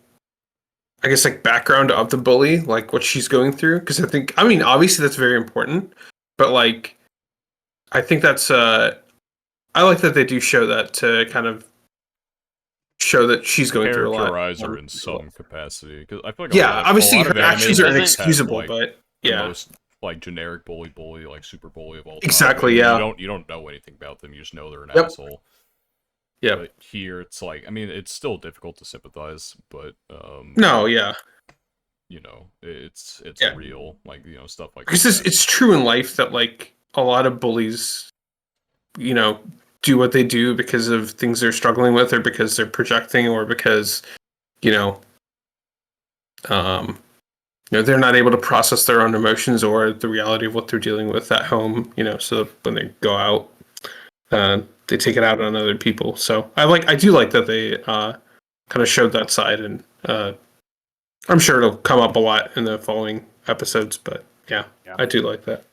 I guess like background of the bully, like what she's going through. Because I mean, obviously that's very important, but like I think that's I like that they do show that to kind of show that she's going through a lot. Characterize her in some capacity because I feel like Yeah, a obviously lot her of it actions anime are doesn't just have inexcusable, like but the yeah, most like generic bully like super bully of all time, exactly. and Yeah. you don't know anything about them. You just know they're an Yep. asshole. Yep. But here it's like, I mean, it's still difficult to sympathize, but No. Yeah. you know, it's Yeah. real. Like, you know, stuff like Because this it's happens. true in life that like a lot of bullies, you know, do what they do because of things they're struggling with, or because they're projecting, or because you know, um, they're not able to process their own emotions or the reality of what they're dealing with at home. So when they go out, they take it out on other people. So I do like that they kind of showed that side, and I'm sure it'll come up a lot in the following episodes. But yeah, yeah I do like that.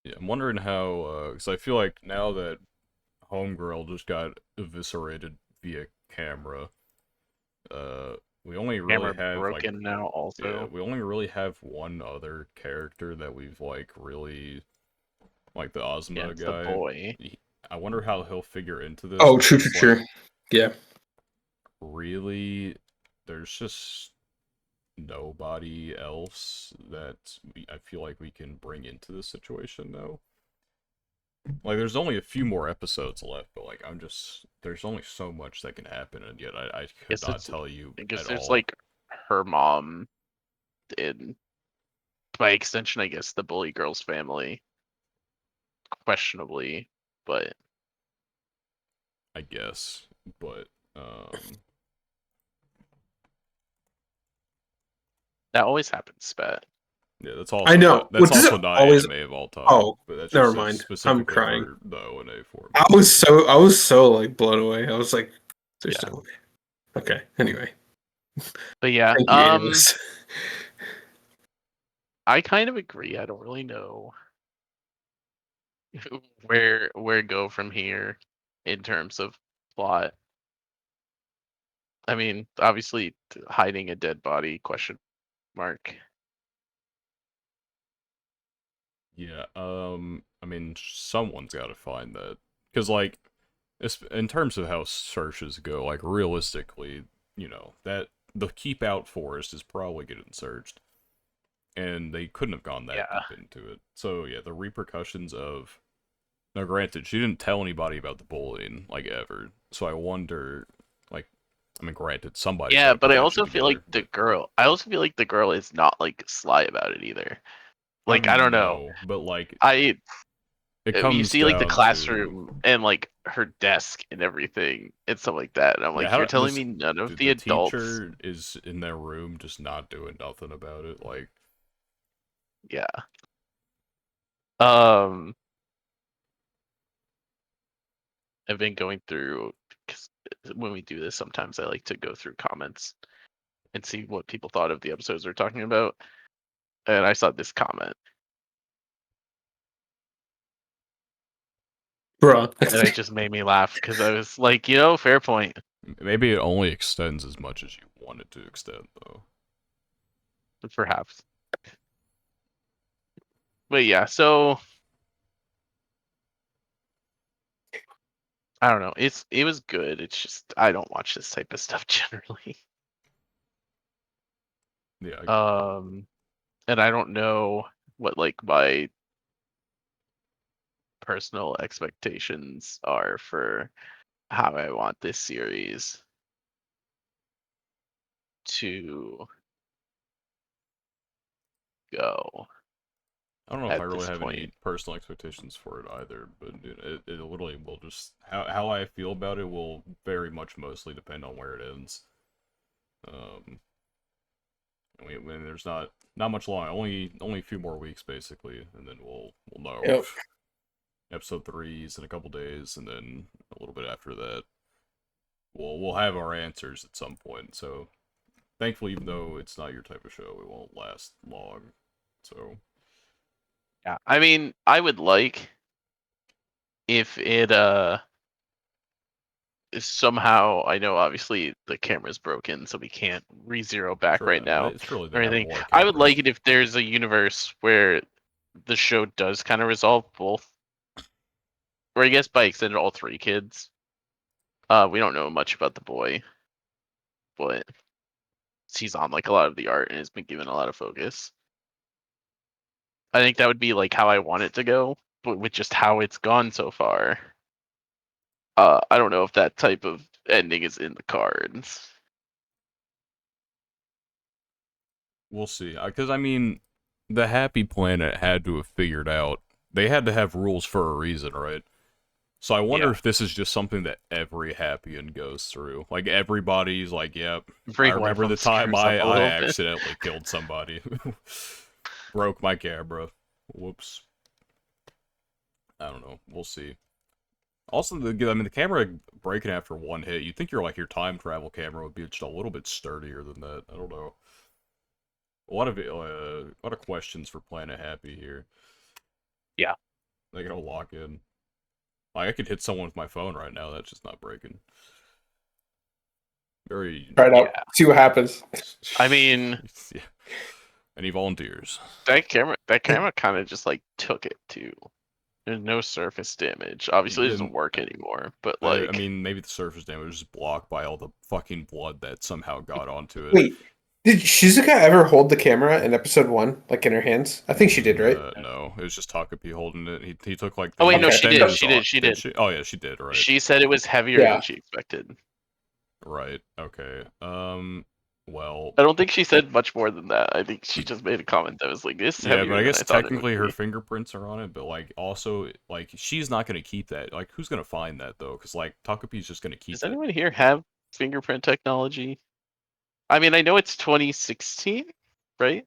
Yeah, I'm wondering how, because I feel like now that Homegirl just got eviscerated via camera, we only really camera have like, broken now yeah, also. we only really have one other character that we've like really, like the Yeah, Ozma it's the guy. boy. I wonder how he'll figure into this Oh, true, true, because like true. Yeah. really, there's just nobody else that I feel like we can bring into this situation though. Like, there's only a few more episodes left, but like, there's only so much that can happen, and yet I could Guess not it's tell you I guess at there's all. like her mom and by extension I guess the bully girl's family questionably, but I guess, but um, that always happens, Spat. yeah, I know. that's What does it also not always? anime of all time, Oh, but that's never just it's mind. I'm specifically crying. for the ONA I format. was so I was so like blown away. I was like, "There's Yeah. no way." Okay. Anyway, But yeah, thank you, Amos. I kind of agree. I don't really know where go from here in terms of plot. I mean, obviously hiding a dead body question mark. Yeah, I mean, someone's got to find that, because like, in terms of how searches go, like realistically, you know that the keep out forest is probably getting searched, and they couldn't have gone that Yeah. deep into it. So yeah, the repercussions of now, granted, she didn't tell anybody about the bullying like ever, so I wonder, like, I mean, granted, somebody's got Yeah, to but put I that shit also feel like together, but I also feel like the girl is not like sly about it either. Like I don't know. No, but like I it You comes see like the down to classroom and like her desk and everything and stuff like that. And I'm yeah, like, you're how telling this me none of the the adults? teacher is in their room just not doing nothing about it. Like Yeah. Um, I've been going through because when we do this, sometimes I like to go through comments and see what people thought of the episodes we're talking about. And I saw this comment, Bruh. and it just made me laugh because I was like, fair point. maybe it only extends as much as you want it to extend, though. Perhaps. But yeah, so I don't know. It was good. It's just I don't watch this type of stuff generally. Yeah, Um, and I don't know what like my personal expectations are for how I want this series to go I don't know if I at really this have point. any personal expectations for it either, but it literally will just how I feel about it will very much mostly depend on where it ends. Um, when there's not much long, only a few more weeks basically, and then we'll know. Yep. Episode 3's in a couple days, and then a little bit after that, we'll have our answers at some point. So thankfully, even though it's not your type of show, it won't last long. So Yeah, I mean, I would like if it is somehow. I know obviously the camera's broken, so we can't re-zero back sure, right I mean now it's really or to have anything. more I would like cameras. it if there's a universe where the show does kind of resolve both, or I guess by extended all three kids. We don't know much about the boy, but he's on like a lot of the art and has been given a lot of focus. I think that would be like how I want it to go, but with just how it's gone so far, I don't know if that type of ending is in the cards. We'll see. Because I mean, the Happy Planet had to have figured out they had to have rules for a reason, right? So I wonder Yeah, if this is just something that every Happian goes through. Like everybody's like, "Yep, I every one of remember them the time screws up a I little bit. accidentally killed somebody, broke my camera. Whoops." I don't know. We'll see. Also, I mean, the camera breaking after one hit, you'd think your time travel camera would be just a little bit sturdier than that. I don't know. A lot of questions for Planet Happy here. Yeah, They gotta lock in. Like I could hit someone with my phone right now. That's just not breaking. Very. Try it out. yeah. See what happens. I mean, Yeah. Any volunteers? that camera kind of just like took it too. There's no surface damage. Obviously, it Then doesn't work anymore. But I like, mean, maybe the surface damage is blocked by all the fucking blood that somehow got onto it. Wait, did Shizuka ever hold the camera in episode 1, like in her hands? I think she did, right? No, it was just Takapi holding it. He took like oh wait, he no, Okay. she extended did. his She arm. did. She Did did. she? Oh yeah, she did. Right. She said it was heavier than Yeah. she expected. Right. Okay. Well, I don't think she said much more than that. I think she just made a comment that was like, "This is yeah, but heavier I than guess I thought it would technically her be." fingerprints are on it, but like also like she's not gonna keep that. Like who's gonna find that though? Because like Takapi's just gonna keep Does that. anyone here have fingerprint technology? I mean, I know it's 2016, right?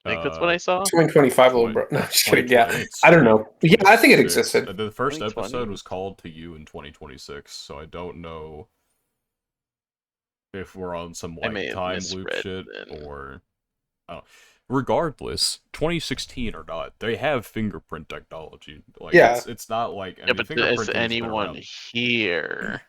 I think that's what Uh, I saw. 2025, little 20, bro. No, I'm just kidding. 2020. I Yeah. think it's I don't know. Yeah, I think it 2026. existed. The first episode 2020. was called to you in 2026, so I don't know if we're on some I like may have time loop misread shit then. or I don't. Regardless, 2016 or not, they have fingerprint technology. Like Yeah. it's not like I Yeah, mean but is fingerprinting has been anyone around. here?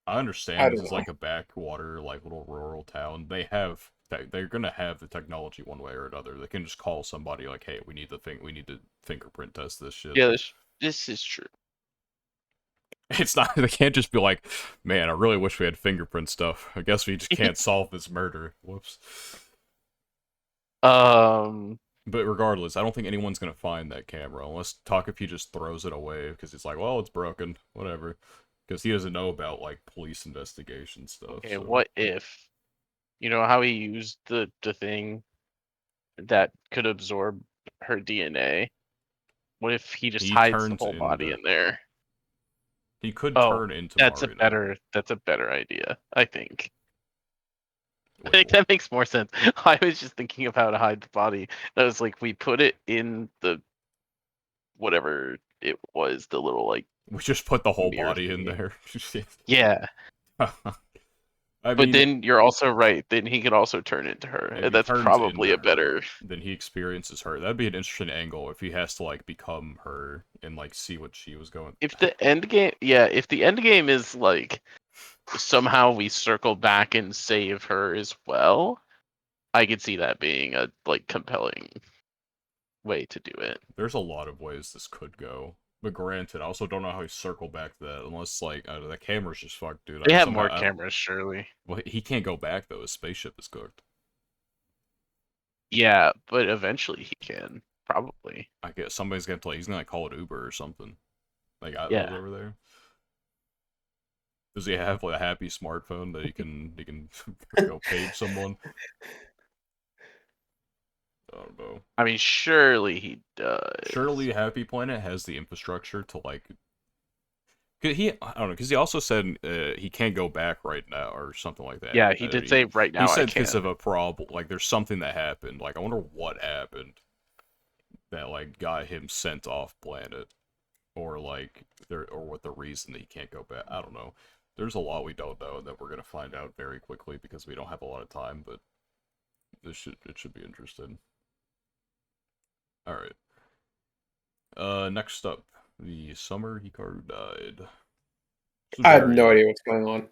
I I understand this don't is know. like a backwater, like little rural town. They're gonna have the technology one way or another. They can just call somebody like, "Hey, we need to fingerprint test this shit." Yeah, this is true. It's not. They can't just be like, "Man, I really wish we had fingerprint stuff. I guess we just can't solve this murder." Whoops. Um, But regardless, I don't think anyone's gonna find that camera unless Takapi just throws it away because he's like, "Well, it's broken, whatever," because he doesn't know about like police investigation stuff. okay, So what if you know how he used the thing that could absorb her DNA? What if he just He hides the turns whole body into. in there? He could Oh, turn into that's a Marina. better idea, I think. I Wait, think that makes more sense. I was just thinking of how to hide the body. I was like, we put it in the whatever it was, the little like we just put the whole mirror body in thingy. there. Yeah, I but mean, then you're also right. Then he could also turn into her. if And he that's turns probably into a her, better. then he experiences her. That'd be an interesting angle if he has to like become her and like see what she was going. If the end game, yeah, if the end game is like somehow we circle back and save her as well, I could see that being a like compelling way to do it. There's a lot of ways this could go. But granted, I also don't know how he circle back to that unless like the camera's just fucked, dude. They I have somehow more cameras, surely. well, he can't go back though. His spaceship is cooked. Yeah, but eventually he can probably. I guess somebody's gonna play. He's gonna call it Uber or something. Like Atmo's Yeah, over there. Does he have like a happy smartphone that he can go page someone? I don't know. I mean, surely he Surely does. Happy Planet has the infrastructure to like. 'Cause I don't know, because he also said he can't go back right now or something like that. Yeah, he did say right He now I said because can't. of a problem, like there's something that happened. Like I wonder what happened that like got him sent off planet, or like there, or what the reason that he can't go back. I don't know. There's a lot we don't know that we're gonna find out very quickly because we don't have a lot of time. But it should be interesting. All right. Next up, the summer Hikaru died. This was I have no very. idea what's going on.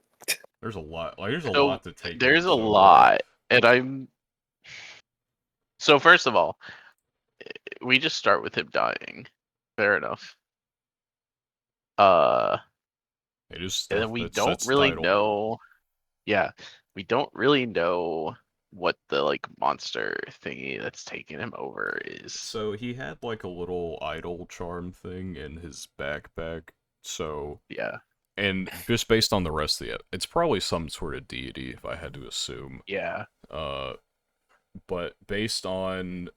There's a lot. Like there's a So lot to take in there's a so far. lot, and I'm so first of all, we just start with him dying. Fair enough. Uh, It is and then stuff we that don't sets the really title. know. Yeah, we don't really know what the like monster thingy that's taking him over is. So he had like a little idol charm thing in his backpack. So Yeah, and just based on the rest of it, it's probably some sort of deity if I had to assume. yeah, Uh, but based on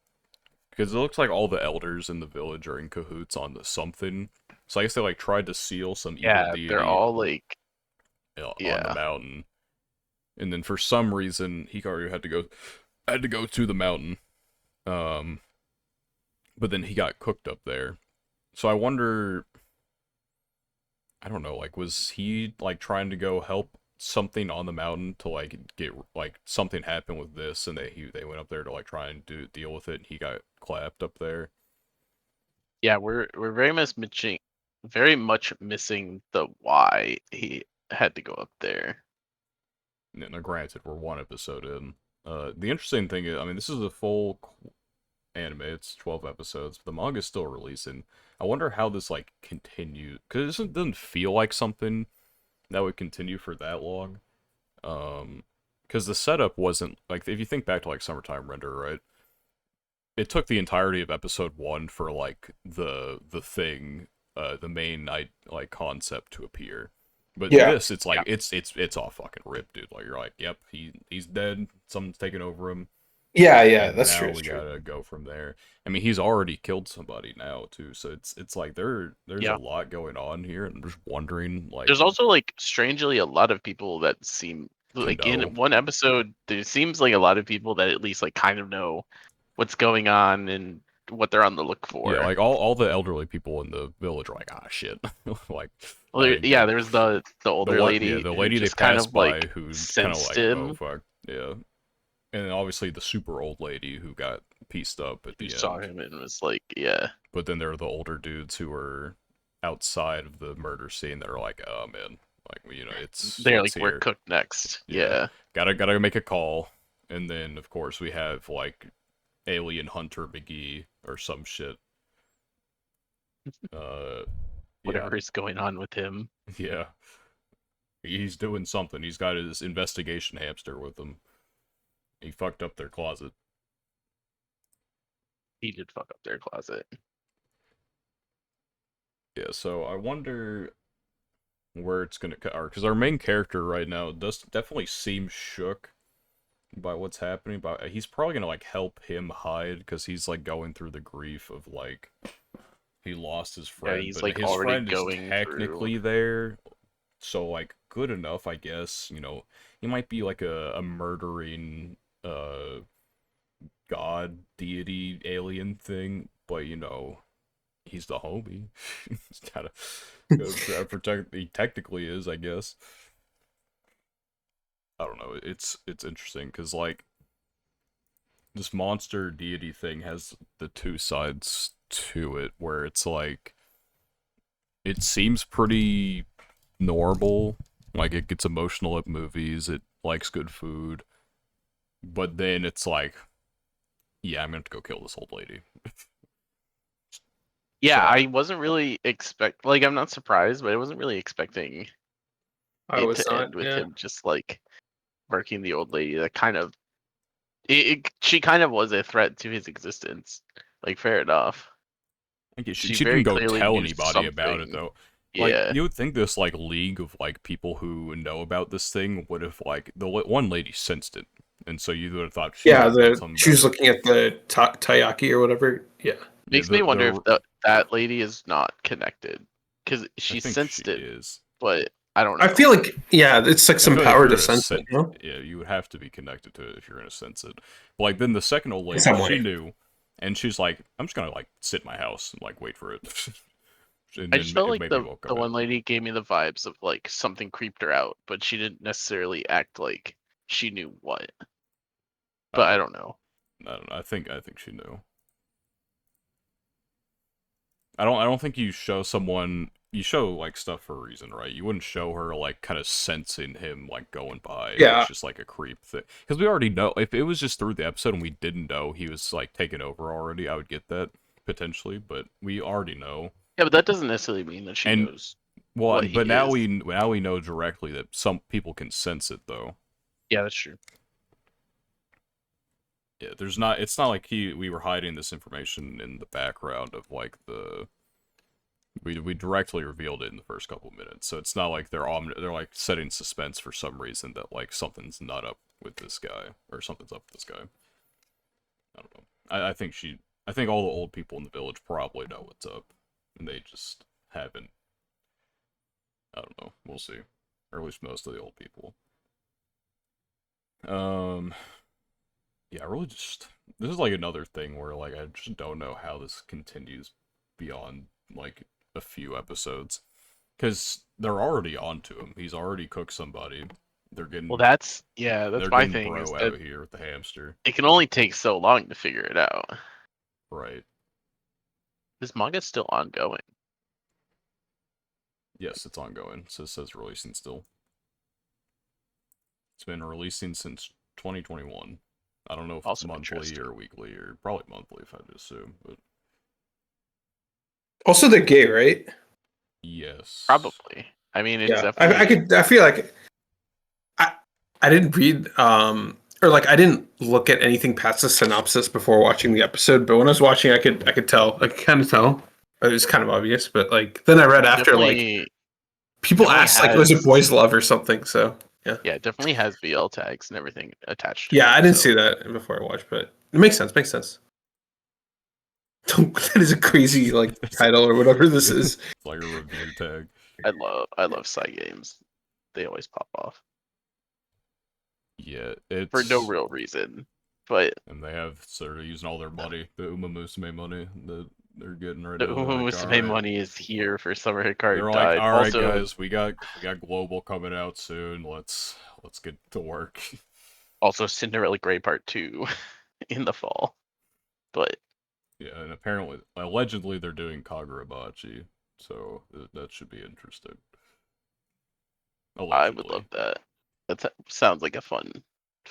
because it looks like all the elders in the village are in cahoots on the something. So I guess they like tried to seal some evil yeah. They're deity all like, on the yeah, mountain, and then for some reason Hikaru had to go to the mountain. Um, but then he got cooked up there. So I wonder, I don't know, like was he like trying to go help something on the mountain to like get like something happened with this, and they went up there to like try and deal with it, and he got clapped up there. yeah. We're very much missing the why he had to go up there. Now, granted, we're one episode in. The interesting thing is, I mean, this is a full anime. It's 12 episodes, but the manga's still releasing. I wonder how this like continues because it doesn't feel like something that would continue for that long. Because the setup wasn't like if you think back to like Summertime Render, right? It took the entirety of episode one for like the thing, the main like concept to appear. But Yeah, this, it's like it's all fucking ripped, dude. Like you're like, yep, he's dead. Someone's taking over him, yeah. and That's now true. It's we true. gotta go from there. I mean, he's already killed somebody now too, so it's like there's a Yeah. lot going on here, and I'm just wondering like There's also like strangely a lot of people that seem to like in know. one episode there seems like a lot of people that at least like kind of know what's going on and what they're on the look Yeah, for. like all the elderly people in the village are like, ah, shit, like Well, that ain't yeah, good. there's the older Yeah, lady the who lady they just kind passed of by like who kind of sensed like, oh him, fuck, yeah, and then obviously the super old lady who got pieced up at who the saw end. him and was like, yeah, But then there are the older dudes who were outside of the murder scene that are like, oh man, like you know, they're it's like we're here. cooked next. Yeah, Yeah, gotta make a call, and then of course we have like alien hunter McGee or some shit. Uh, yeah, whatever is going on with him. yeah, he's doing something. He's got his investigation hamster with him. He fucked up their closet. He did fuck up their closet. Yeah, so I wonder where it's gonna cut, because our main character right now does definitely seem shook by what's happening. But he's probably gonna like help him hide because he's like going through the grief of like he lost his Yeah, friend, he's but like his already friend is going through. technically there. So like good enough, I guess. He might be like a murdering god deity alien thing, but he's the homie. He's gotta protect. He technically is, I guess. I don't know. It's interesting because like this monster deity thing has the two sides to it, where it's like it seems pretty normal. Like it gets emotional at movies. It likes good food, but then it's like, yeah, I'm gonna have to go kill this old lady. Yeah, So I wasn't really like I'm not surprised, but I wasn't really expecting I it was to not. end with Yeah. him just like murking the old lady. That kind of she kind of was a threat to his existence. Like fair enough. like She she didn't very go clearly tell knew anybody about it something. though. Like Yeah. you would think this like league of like people who know about this thing would have like one lady sensed it, and so you would have thought she would Yeah, have done the something she about was it. looking at the Taiyaki or whatever. Yeah. Yeah, Makes me wonder if the that lady is not connected because I she think she sensed it, is. but I don't I know. feel like yeah, it's like I some feel like if power to you're gonna sense it, sense, you know? yeah, you would have to be connected to it if you're gonna sense it. But like then the second old In lady, some she way. knew, and she's like, I'm just gonna like sit in my house and like wait for it, and I then just felt it like maybe the won't come the out. one lady gave me the vibes of like something creeped her out, but she didn't necessarily act like she knew what. But I Uh, don't know. I don't know. I think she knew. I don't think you show someone you show like stuff for a reason, right? You wouldn't show her like kind of sensing him like going by if it's Yeah. just like a creep thing. Because we already know if it was just through the episode and we didn't know he was like taken over already, I would get that potentially, but we already know. Yeah, but that doesn't necessarily mean that she And knows well, what he but now is. we know directly that some people can sense it though. Yeah, that's true. Yeah, there's not. It's not like we were hiding this information in the background of like the we directly revealed it in the first couple of minutes, so it's not like they're like setting suspense for some reason that like something's not up with this guy or something's up with this guy. I don't know. I think all the old people in the village probably know what's up, and they just haven't. I don't know. We'll see, or at least most of the old people. Um, yeah, I really just this is like another thing where like I just don't know how this continues beyond like a few episodes. Because they're already onto him. He's already cooked somebody. They're Well, getting that's they're my getting thing is bro that out here with the hamster. it can only take so long to figure it out. Right. This manga's still ongoing. Yes, it's ongoing. So it says releasing still. It's been releasing since 2021. I don't know if it's Also monthly interesting. or weekly or probably monthly if I'd assume, but Also they're gay, right? yes. Probably. I mean, it's Yeah. I definitely. could I feel like I I didn't read or like I didn't look at anything past the synopsis before watching the episode, but when I was watching I could tell. I could kind of tell. It was kind of obvious, but like then I read It after like people definitely asked like was it has. boys love or something, so yeah. Yeah, it definitely has BL tags and everything attached to Yeah, it. I didn't So see that before I watched, but it makes sense, makes sense. That is a crazy like it's title or whatever this is. like a review tag. I love side games. They always pop off Yeah, for no it's real reason. But and they have sort of using all their money, the Uma Musume money that they're getting right the now. They're like, all Musume right, money is here for Summer Hit Card they're like, Died. all right, Also, guys, we got global coming out soon. Let's get to work. Cinderella Grey Part 2 in the fall. But Yeah, and apparently, allegedly, they're doing Kagurabachi, so that should be interesting. I would love Allegedly, that. That sounds like a fun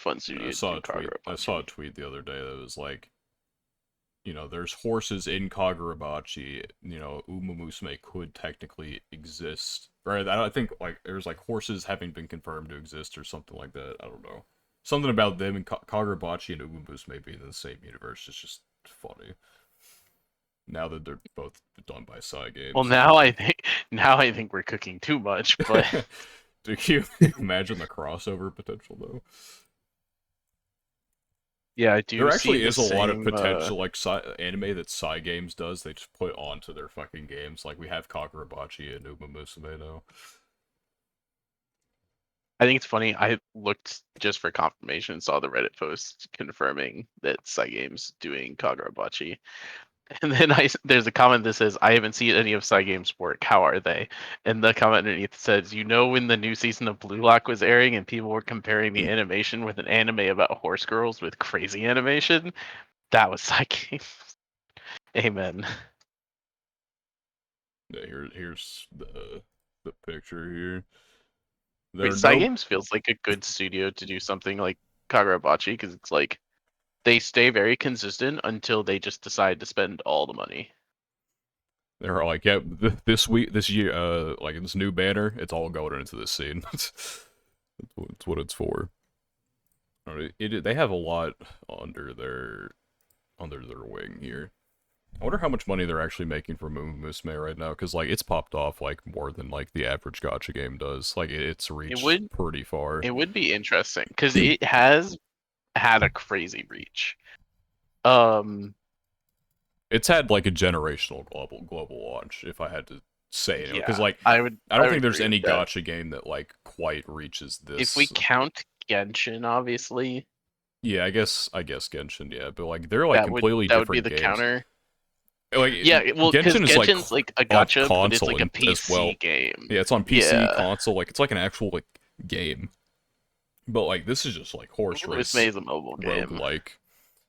I studio to saw do a tweet. I saw a Kagurabachi. tweet the other day that was like, there's horses in Kagurabachi. Uma Musume could technically exist. Right? I think like there's like horses having been confirmed to exist or something like that. I don't know. Something about them and Kagurabachi and Uma Musume being in the same universe is just funny. Now that they're both done by Side Well, Games. now I think we're cooking too much, but Do you imagine the crossover potential though? Yeah, I do There see actually the is a lot of same. potential like anime that Psy Games does. They just put onto their fucking games. Like we have Kakurabachi and Uma Musume now. I think it's funny. I looked just for confirmation, saw the Reddit post confirming that Cygames doing Kagurabachi. And then there's a comment that says, "I haven't seen any of Cygames' work. How are they?" And the comment underneath says, "You know, when the new season of Blue Lock was airing and people were comparing the animation with an anime about horse girls with crazy animation, that was Cygames." Amen. Yeah, here's the picture here. Wait, There are no Cygames feels like a good studio to do something like Kagurabachi because it's like they stay very consistent until they just decide to spend all the money. They're like, yeah, this week, this year, like this new banner, it's all going into this scene. That's what it's for. They have a lot under their wing here. I wonder how much money they're actually making from Musume right now, because like it's popped off like more than like the average gacha game does. Like it's It reached would pretty far. it would be interesting because it has had a crazy reach. Um, It's had like a generational global launch, if I had to say, because yeah, like I I don't would think there's agree with any that. gacha game that like quite reaches If we this. count Genshin, obviously, Yeah, I guess Genshin, yeah, but like they're like completely that would be different the games. counter. Like Yeah, well, because Genshin is like Genshin's like a on gacha, but it's console like a and as PC well. game. Yeah, it's on PC Yeah, console. Like it's like an actual like game. But like this is just like horse Musume race is a mobile game. roguelike.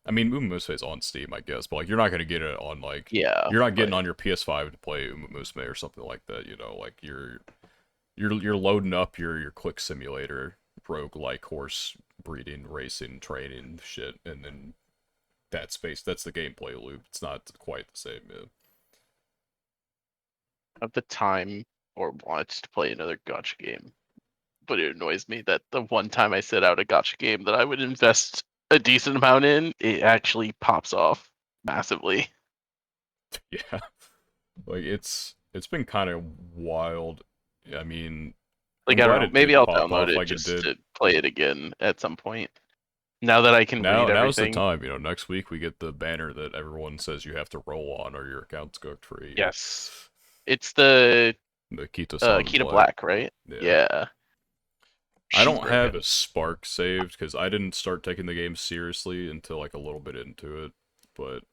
I mean, Uma Musume is on Steam, I guess, but like you're not gonna get it on like Yeah, you're not getting but on your PS5 to play Uma Musume or something like that. You know, like you're loading up your click simulator roguelike horse breeding, racing, training shit, and then that's the gameplay loop. It's not quite the same. Yeah. of the time or want to play another gacha game. But it annoys me that the one time I set out a gacha game that I would invest a decent amount in, it actually pops off massively. Yeah, like it's been kind of wild. I mean, Like I'm I don't glad know, it maybe did I'll pop download off it like it just did. to play it again at some point. Now that I can read Now's the everything. time. You know, next week we get the banner that everyone says you have to roll on or your account's cooked for a year. Yes. It's the The Kita-san Kita Black. Black, right? Yeah. Yeah. I She's don't have broken. a Spark saved because I didn't start taking the game seriously until like a little bit into it. But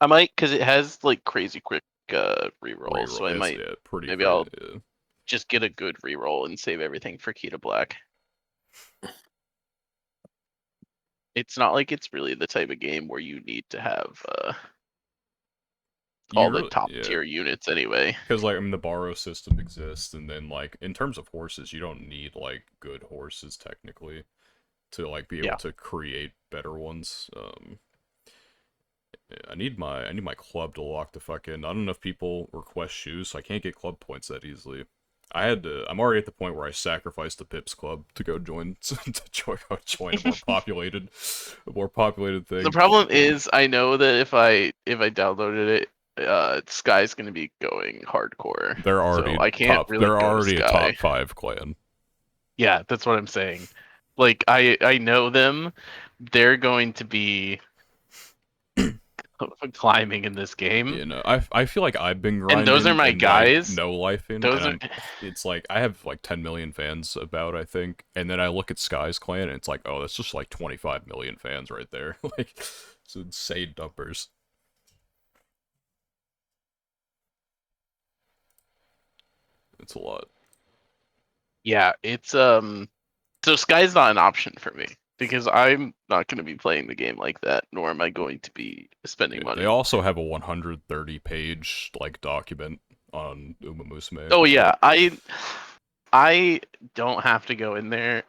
I might because it has like crazy quick reroll, reroll, so I it's might pretty maybe crazy. I'll Yeah. just get a good reroll and save everything for Kita Black. It's not like it's really the type of game where you need to have all You the really, top yeah, tier units anyway. because like I mean the borrow system exists, and then like in terms of horses, you don't need like good horses technically to like be able Yeah. to create better ones. I need my club to lock the fuck in. Not enough people request shoes, so I can't get club points that easily. I'm already at the point where I sacrificed the Pips Club to go join join a more populated The thing. problem is I know that if I downloaded it, Sky's gonna be going hardcore. So I can't really They're go to already a Sky. top 5 clan. Yeah, that's what I'm saying. Like I know them. They're going to be climbing in this game. You know, I feel like I've been And those are grinding my and like guys. no lifing, and Those are it's like I have like 10 million fans about I think, and then I look at Sky's clan and it's like, oh, that's just like 25 million fans right there. Like, it's insane numbers. It's a lot. yeah, it's so Sky's not an option for me because I'm not going to be playing the game like that, nor am I going to be spending Yeah, they money. also have a 130 page like document on Uma Musume, Oh so yeah, I don't have to go in there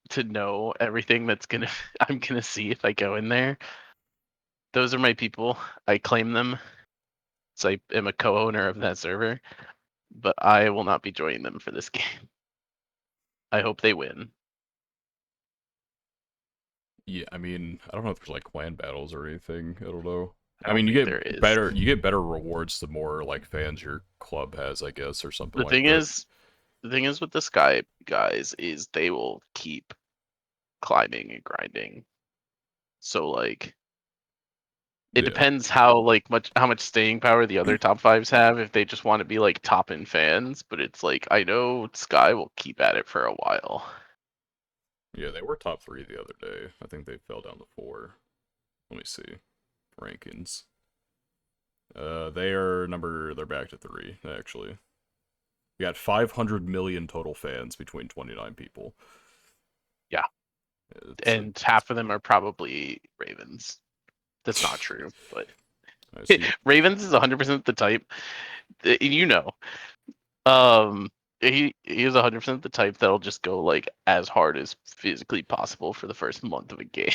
to know everything that's gonna I'm gonna see if I go in there. Those are my people. I claim them. So I am a co-owner of that server, but I will not be joining them for this game. I hope they win. yeah, I mean, I don't know if there's like clan battles or anything. I don't know. I I don't mean, think there is. you get better rewards the more like fans your club has, I guess, or something The like thing that. is, the thing is with the Sky guys is they will keep climbing and grinding. So like it Yeah. depends how much staying power the other top fives have if they just want to be like top end fans, but it's like I know Sky will keep at it for a while. Yeah, they were top 3 the other day. I think they fell down to 4. Let me see. Rankings. They're back to 3, actually. We got 500 million total fans between 29 people. Yeah. It's And half of them are probably Ravens. That's not true, but I see. Ravens is 100% the type you know. Um he is 100% the type that'll just go like as hard as physically possible for the first month of a game.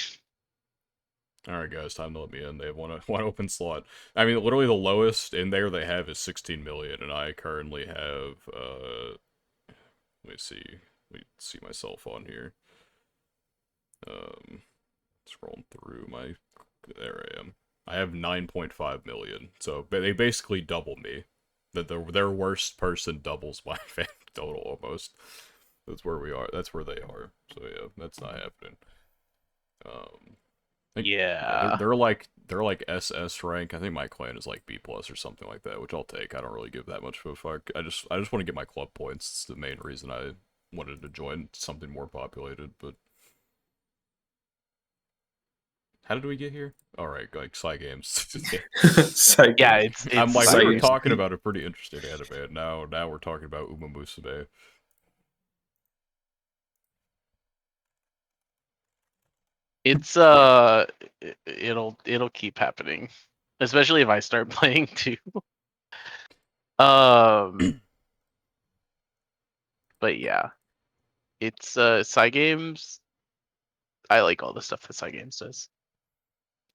Alright, guys, time to let me in. They have one open slot. I mean, literally the lowest in there they have is 16 million, and I currently have, let me see. Let me see myself on here. Scrolling through my, there I am. I have 9.5 million, so they basically double me. Their worst person doubles my fan total almost. That's where we are. That's where they are. So yeah, that's not happening. Um, I think yeah, Yeah. they're like SS rank. I think my clan is like B plus or something like that, which I'll take. I don't really give that much of a fuck. I just want to get my club points. It's the main reason I wanted to join something more populated. But how did we get here? All right, like Psy Games. Psychic. Yeah, it's I'm like, we were Psychic. talking about a pretty interesting anime, and now we're talking about Uma Musume. it's it'll keep happening. Especially if I start playing too. Um but yeah. It's Psy Games. I like all the stuff that Psy Games does.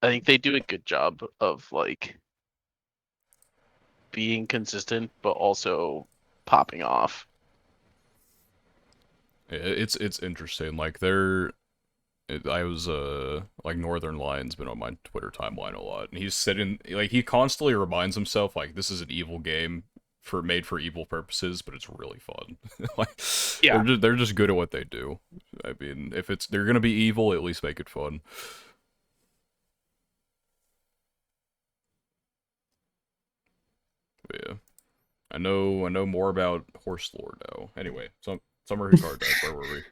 I think they do a good job of like being consistent but also popping off. It's interesting. Like they're I was like Northern Lion's been on my Twitter timeline a lot, and he's sitting like he constantly reminds himself like this is an evil game for made for evil purposes, but it's really fun. Like Yeah. they're just good at what they do. I mean, if it's they're gonna be evil, at least make it fun. But yeah, I know more about horse lore now. Anyway, Summer Card Deck. Where were we?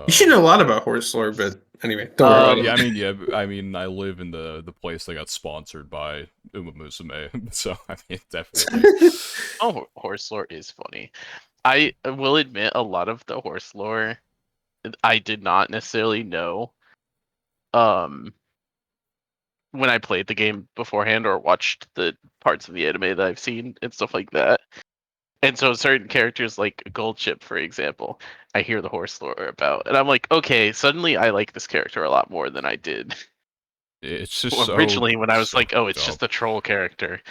You should know Um, a lot about horse lore, but anyway, don't worry about Um yeah, it. I mean, I live in the place that got sponsored by Uma Musume, so I mean, definitely. horse lore is funny. I will admit a lot of the horse lore I did not necessarily know um when I played the game beforehand or watched the parts of the anime that I've seen and stuff like that. And so certain characters like Gold Chip, for example, I hear the horse lore about, and I'm like, okay, suddenly I like this character a lot more than I did It's just originally when I was so like, oh, fucked it's up. just a troll character.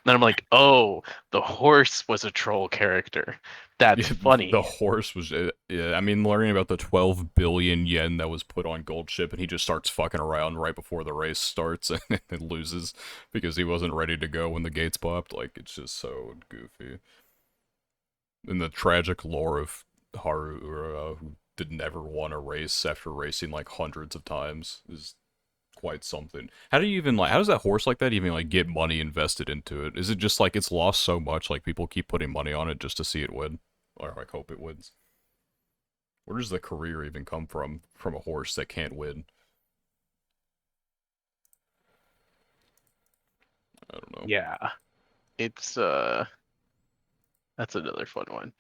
Then I'm like, oh, the horse was a troll character. That's Yeah, the funny. horse was. Yeah, I mean, learning about the 12 billion yen that was put on Gold Ship, and he just starts fucking around right before the race starts and loses because he wasn't ready to go when the gates popped. Like, it's just so goofy. And the tragic lore of Haru, who did never won a race after racing like hundreds of times, is quite something. How do you even like? How does that horse like that even like get money invested into it? Is it just like it's lost so much, like people keep putting money on it just to see it win, or like hope it wins? Where does the career even come from a horse that can't win? I don't know. Yeah, it's that's another fun one.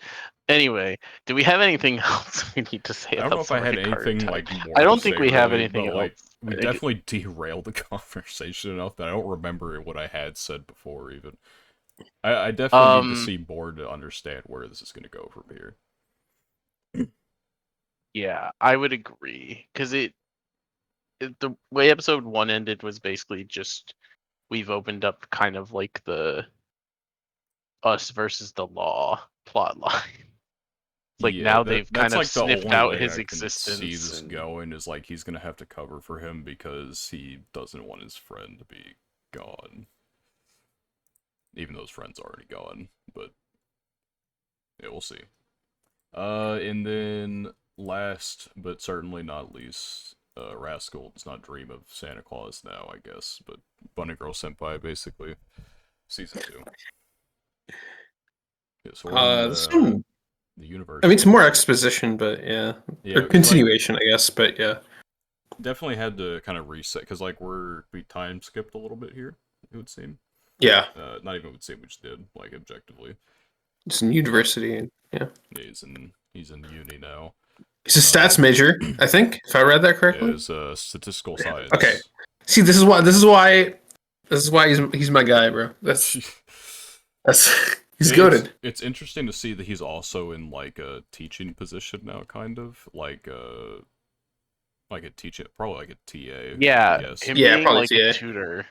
Anyway, do we have anything else we need to say I don't know about if I had summary card anything time? like I more to don't think say we have really, anything but else. like we I think definitely derailed the conversation enough that I don't remember what I had said before even. I definitely need to um see more to understand where this is gonna go from here. yeah, I would agree because the way episode 1 ended was basically just we've opened up kind of like the us versus the law plot line. It's like Yeah, now they've kind that's of like the sniffed only out way his I can see existence this and going is like he's gonna have to cover for him because he doesn't want his friend to be gone. Even though his friend's already gone, but yeah, we'll see. And then last but certainly not least, Rascal does not dream of Santa Claus now, I guess, but Bunny Girl Senpai, basically. Season 2. Yeah, so we're in This one, the I mean, it's more university. exposition, but yeah, or Yeah, because, like, continuation, I guess. But yeah, definitely had to kind of reset, because, like, we time skipped a little bit here, it would seem. yeah, Not even would seem, we just did, like, objectively. it's in But, university. And, yeah, yeah, he's in uni now. he's a stats major, I think, if I read that correctly. Is statistical Okay. science. See, this is why he's my guy, bro. That's he's goaded. It's interesting to see that he's also in like a teaching position now, kind of like a teaching, probably like a TA, I Yeah, guess. him Yeah, being probably like a TA. tutor.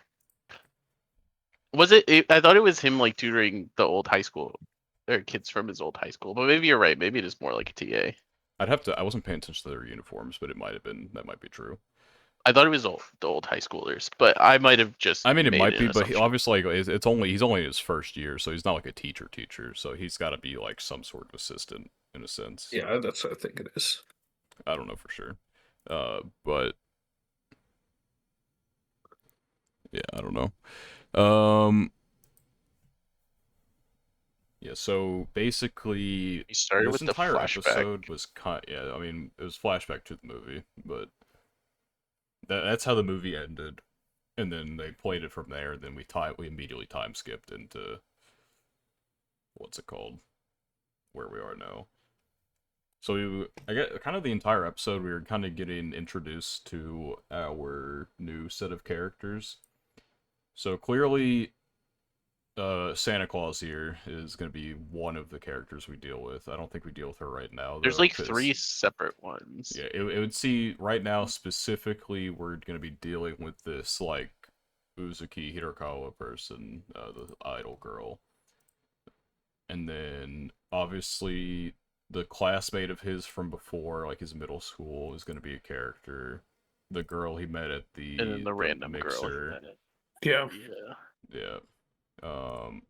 Was it? I thought it was him like tutoring the old high school or kids from his old high school. But maybe you're right. Maybe it is more like a TA. I'd have to. I wasn't paying attention to their uniforms, but it might have been. That might be true. I thought it was the old high schoolers, but I might have just I mean, it made might an be, but assumption. obviously, like, he's only in his first year, so he's not like a teacher. So he's got to be like some sort of assistant in a sense. Yeah, that's what I think it is. I don't know for sure, but yeah, I don't know. Yeah, so basically, He started this with the entire flashback, episode was yeah, I mean, it was flashback to the movie, but that's how the movie ended, and then they played it from there, and then we immediately time skipped into what's it called, where we are now. So I get kind of the entire episode, we were kind of getting introduced to our new set of characters. So clearly, Santa Claus here is going to be one of the characters we deal with. I don't think we deal with her right now, there's though, like because, 3 separate ones. yeah, it would see right now specifically we're going to be dealing with this, like, Uzuki Hirakawa person, the idol girl. And then, obviously, the classmate of his from before, like his middle school, is going to be a character. The girl he met at And then the the random girl he mixer. met it. Yeah. Yeah. Yeah. Um,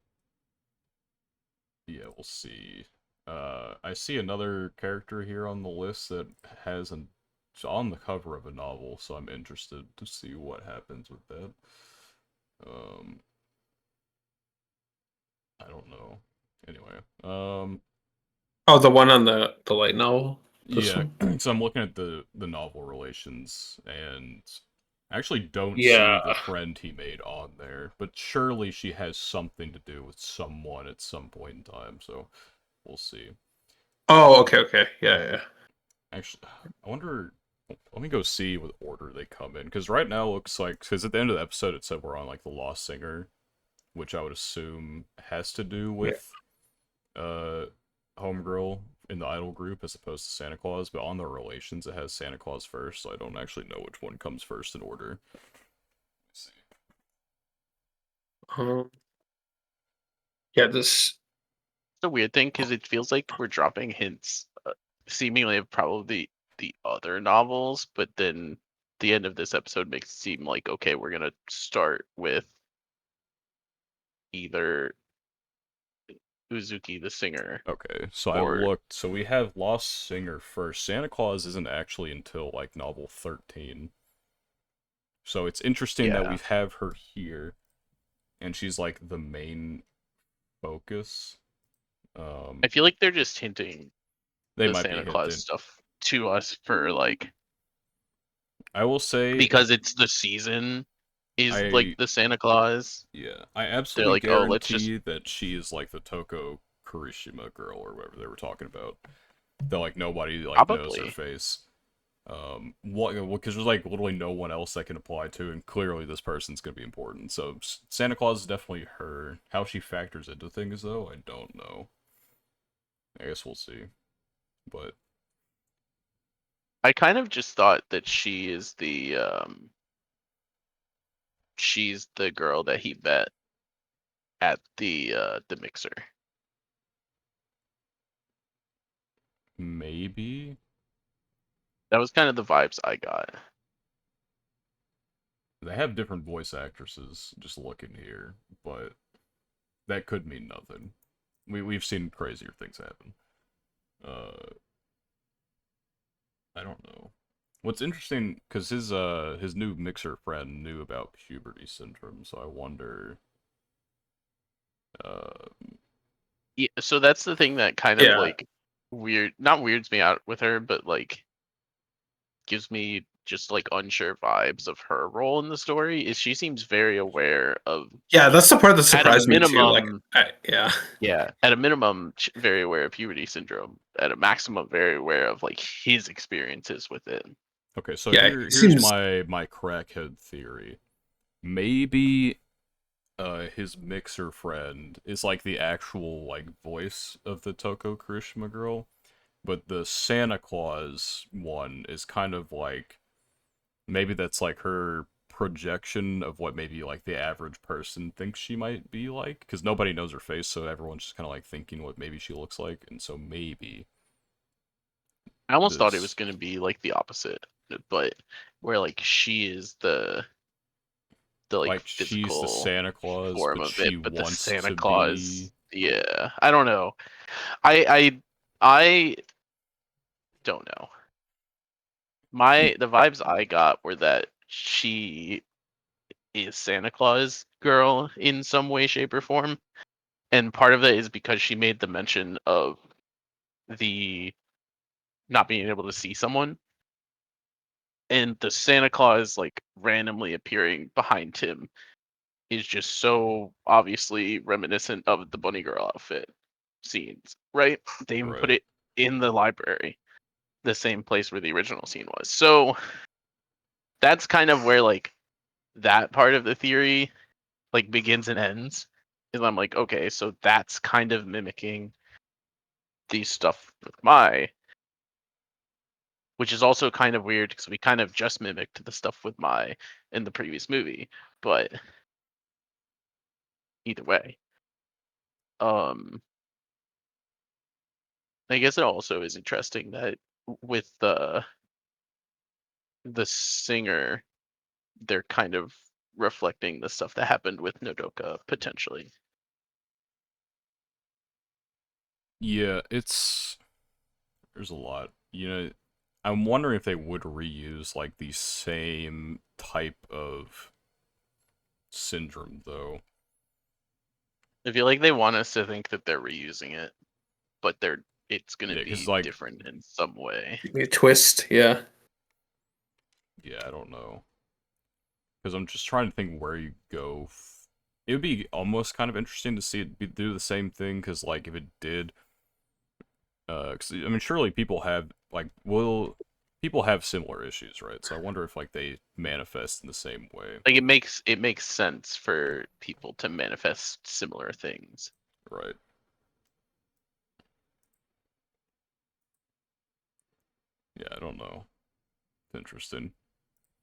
Yeah, we'll see. I see another character here on the list that has an it's on the cover of a novel, so I'm interested to see what happens with that. Um, I don't know. Anyway, Oh, the one on the light novel. This yeah. one. So I'm looking at the novel relations, and I actually don't see Yeah. the friend he made on there, but surely she has something to do with someone at some point in time. So we'll see. Oh, okay, okay. Yeah, yeah. Actually, I wonder. Let me go see what order they come in, because right now it looks like, because at the end of the episode it said we're on like the Lost Singer, which I would assume has to do Yeah. with uh Homegirl in the idol group as opposed to Santa Claus, but on the relations it has Santa Claus first, so I don't actually know which one comes first in order. Let's see. Um, yeah, this. It's a weird thing because it feels like we're dropping hints, seemingly of probably the other novels, but then the end of this episode makes it seem like okay, we're gonna start with either Uzuki the singer Okay, so I or looked. So we have Lost Singer first. Santa Claus isn't actually until like novel 13. So it's interesting that yeah. we have her here, and she's like the main focus. I feel like they're just hinting They the might be Santa Claus hinting. stuff to us for like I will say, because it's the season is like I the Santa Claus. yeah, I They're absolutely like, oh, let's just guarantee that she is like the Toko Kurishima girl or whatever they were talking about. That like nobody like knows her probably. face. What? Because there's like literally no one else that can apply to, and clearly this person's gonna be important. So Santa Claus is definitely her. How she factors into things though, I don't know. I guess we'll see. But I kind of just thought that she's the girl that he met at the mixer. maybe That was kind of the vibes I got. they have different voice actresses. Just looking here, but that could mean nothing. We've seen crazier things happen. Uh, I don't know. What's interesting, because his new mixer friend knew about puberty syndrome, so I wonder. Uh, Yeah, so that's the thing that kind of Yeah. like not weirds me out with her, but like gives me just like unsure vibes of her role in the story is she seems very aware of, Yeah, that's the part that at a surprised me too. Like, minimum, yeah. yeah, at a minimum, very aware of puberty syndrome. At a maximum, very aware of like his experiences with it. okay, so Yeah, he here's seems. my crackhead theory. Maybe his mixer friend is like the actual like voice of the Toko Krishima girl, but the Santa Claus one is kind of like maybe that's like her projection of what maybe like the average person thinks she might be like, because nobody knows her face, so everyone's just kind of like thinking what maybe she looks like, and so maybe I almost thought it was this going to be like the opposite, but where like she is the like like she's the physical Santa Claus, form but of it, she but the wants Santa to Claus, be yeah, I don't know. I don't know. The vibes I got were that she is Santa Claus girl in some way, shape, or form, and part of it is because she made the mention of the not being able to see someone, and the Santa Claus like randomly appearing behind him is just so obviously reminiscent of the bunny girl outfit scenes, right? They even put right. it in the library, the same place where the original scene was. So that's kind of where like that part of the theory like begins and ends. And I'm like, okay, so that's kind of mimicking the stuff with my, which is also kind of weird because we kind of just mimicked the stuff with my in the previous movie. But either way, um, I guess it also is interesting that with the singer, they're kind of reflecting the stuff that happened with Nodoka potentially. Yeah, it's there's a lot. You know, I'm wondering if they would reuse like the same type of syndrome though. I feel like they want us to think that they're reusing it, but it's gonna Yeah, because be like different in some way. A twist. Yeah. yeah, I don't know. Because I'm just trying to think where you go. It would be almost kind of interesting to see do the same thing. Because like if it did, 'cause, I mean, surely people have like will people have similar issues, right? So I wonder if like they manifest in the same way, Like it makes sense for people to manifest similar things. right? Yeah, I don't know. Interesting.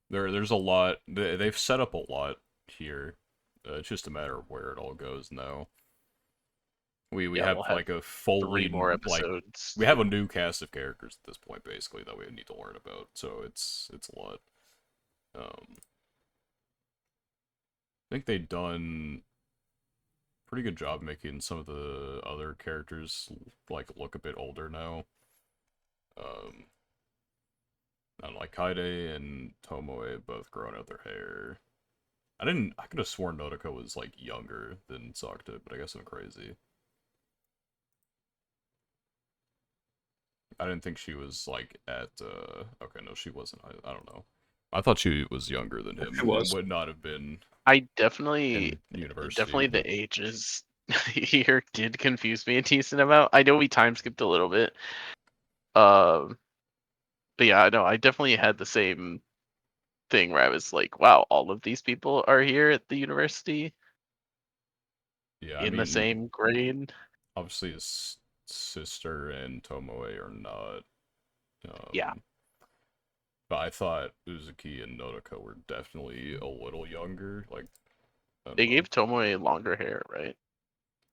There's a lot. They've set up a lot here. It's just a matter of where it all goes now. We Yeah, have we'll have like a 3 more like episodes. we have a new cast of characters at this point basically that we need to learn about. So it's a lot. I think they've done a pretty good job making some of the other characters like look a bit older now. Um, I don't know, like Kaide and Tomoe both growing out their hair. I could have sworn Nodoka was like younger than Sakta, but I guess I'm crazy. I didn't think she was like at okay, no, she wasn't. I don't know. I thought she was younger than him It and was. would not have been I in university, definitely but the ages here did confuse me a decent amount. I know we time skipped a little bit. Um, but yeah, I know I definitely had the same thing where I was like, wow, all of these people are here at the university yeah, I in the mean, same grade. obviously his sister and Tomoe are not. Yeah, Um, but I thought Uzuki and Nodoka were definitely a little younger. Like, I don't they know. gave Tomoe longer hair, right?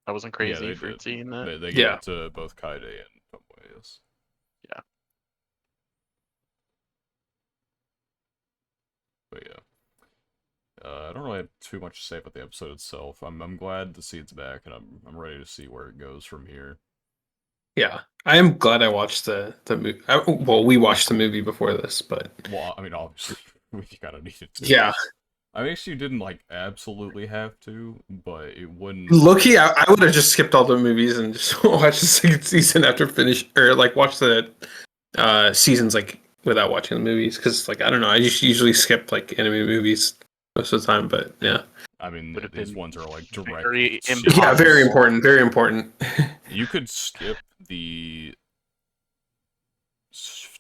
I wasn't Yeah, crazy they for did. seeing that. They gave Yeah. it to both Kaide and Tomoe, yes. Yeah. But yeah. I don't really have too much to say about the episode itself. I'm glad to see it's back, and I'm ready to see where it goes from here. Yeah, I am glad I watched the movie. Well, we watched the movie before this, but Well, I mean, obviously, we kind of needed to. yeah, I guess you didn't like absolutely have to, but it wouldn't. Loki, I would have just skipped all the movies and just watched the second season after finish, or like watch the seasons like without watching the movies, because like I don't know, I just usually skip like anime movies most of the time. But yeah, I mean, Would have these been ones are like direct very yeah, very sequels. impossible. important, very important. You could skip the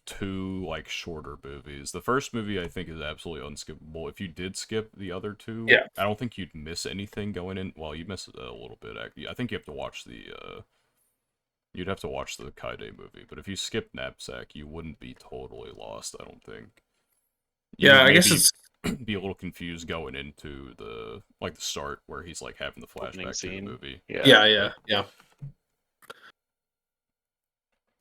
two like shorter movies. The first movie I think is absolutely unskippable. If you did skip the other two, Yeah, I don't think you'd miss anything going in. Well, you miss a little bit. Actually, I think you have to watch the. You'd have to watch the Kaide movie, but if you skip Knapsack, you wouldn't be totally lost. I don't think. You yeah, would I guess maybe it's be a little confused going into the like the start where he's like having the Opening flashback through the scene. movie. Yeah. yeah, yeah, But yeah.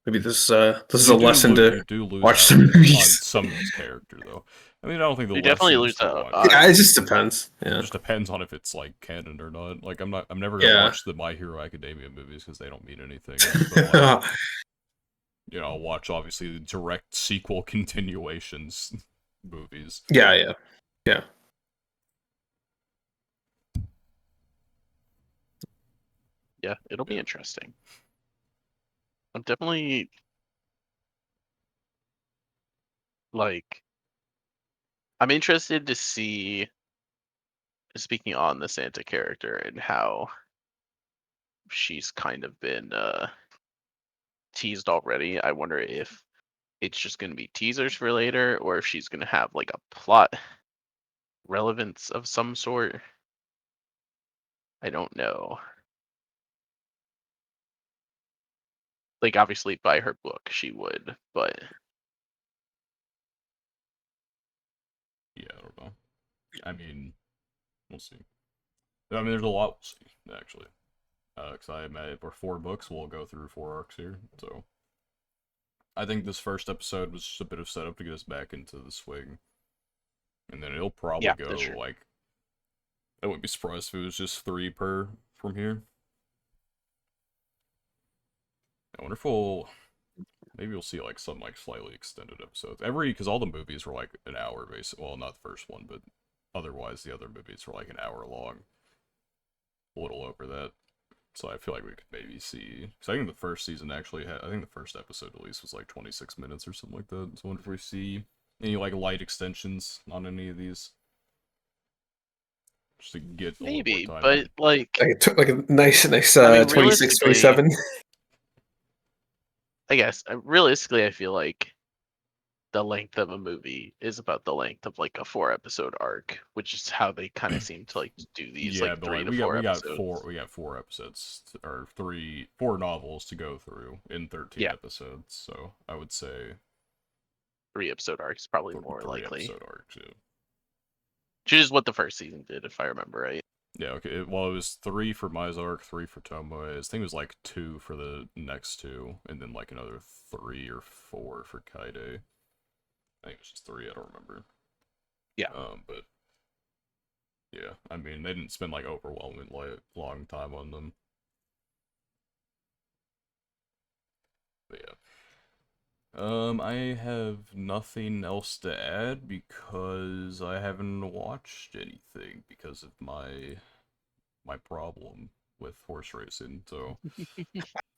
Maybe this is a you do lesson to you do lose watch out some on movies. some of his character though. I mean, I don't think the You definitely lesson is lose to out watch. Yeah, on it just depends. It Yeah, just depends on if it's like canon or not. Like I'm never gonna yeah. watch the My Hero Academia movies because they don't mean anything. But like I'll watch obviously the direct sequel continuations movies. Yeah, yeah, yeah. yeah, it'll be Yeah. interesting. I'm definitely like I'm interested to see speaking on the Santa character and how she's kind of been teased already. I wonder if it's just going to be teasers for later or if she's going to have like a plot relevance of some sort. I don't know. Like obviously by her book she would, but Yeah, I don't know. I mean, we'll see. I mean, there's a lot we'll see actually. Because I imagine for 4 books, we'll go through 4 arcs here. So I think this first episode was just a bit of setup to get us back into the swing, and then it'll probably yeah, that's go true. like I wouldn't be surprised if it was just 3 per from here. I wonder if maybe we'll see like some like slightly extended episodes because all the movies were like an hour basically. Well, not the first one, but otherwise the other movies were like an hour long, a little over that. So I feel like we could maybe see. Because I think the first season actually had. I think the first episode at least was like 26 minutes or something like that. So I wonder if we see any like light extensions on any of these, just to get a little more Maybe, time but in. Like it took like a nice I mean 26, realistically, 27. I guess realistically I feel like the length of a movie is about the length of like a 4 episode arc, which is how they kind of seem to like do these Yeah, like but three like to we got four we got episodes. four episodes or 4 novels to go through in 13 Yeah, episodes. So I would say 3 episode arcs probably more three likely, episode arc too. which is what the first season did, if I remember right. Yeah, okay. Well, it was 3 for Mizark, 3 for Tomoe's. I think it was like 2 for the next two, and then like another 3 or 4 for Kaide. I think it was just 3. I don't remember. Yeah, But yeah, I mean they didn't spend like overwhelming long time on them. But yeah. I have nothing else to add because I haven't watched anything because of my problem with horse racing. So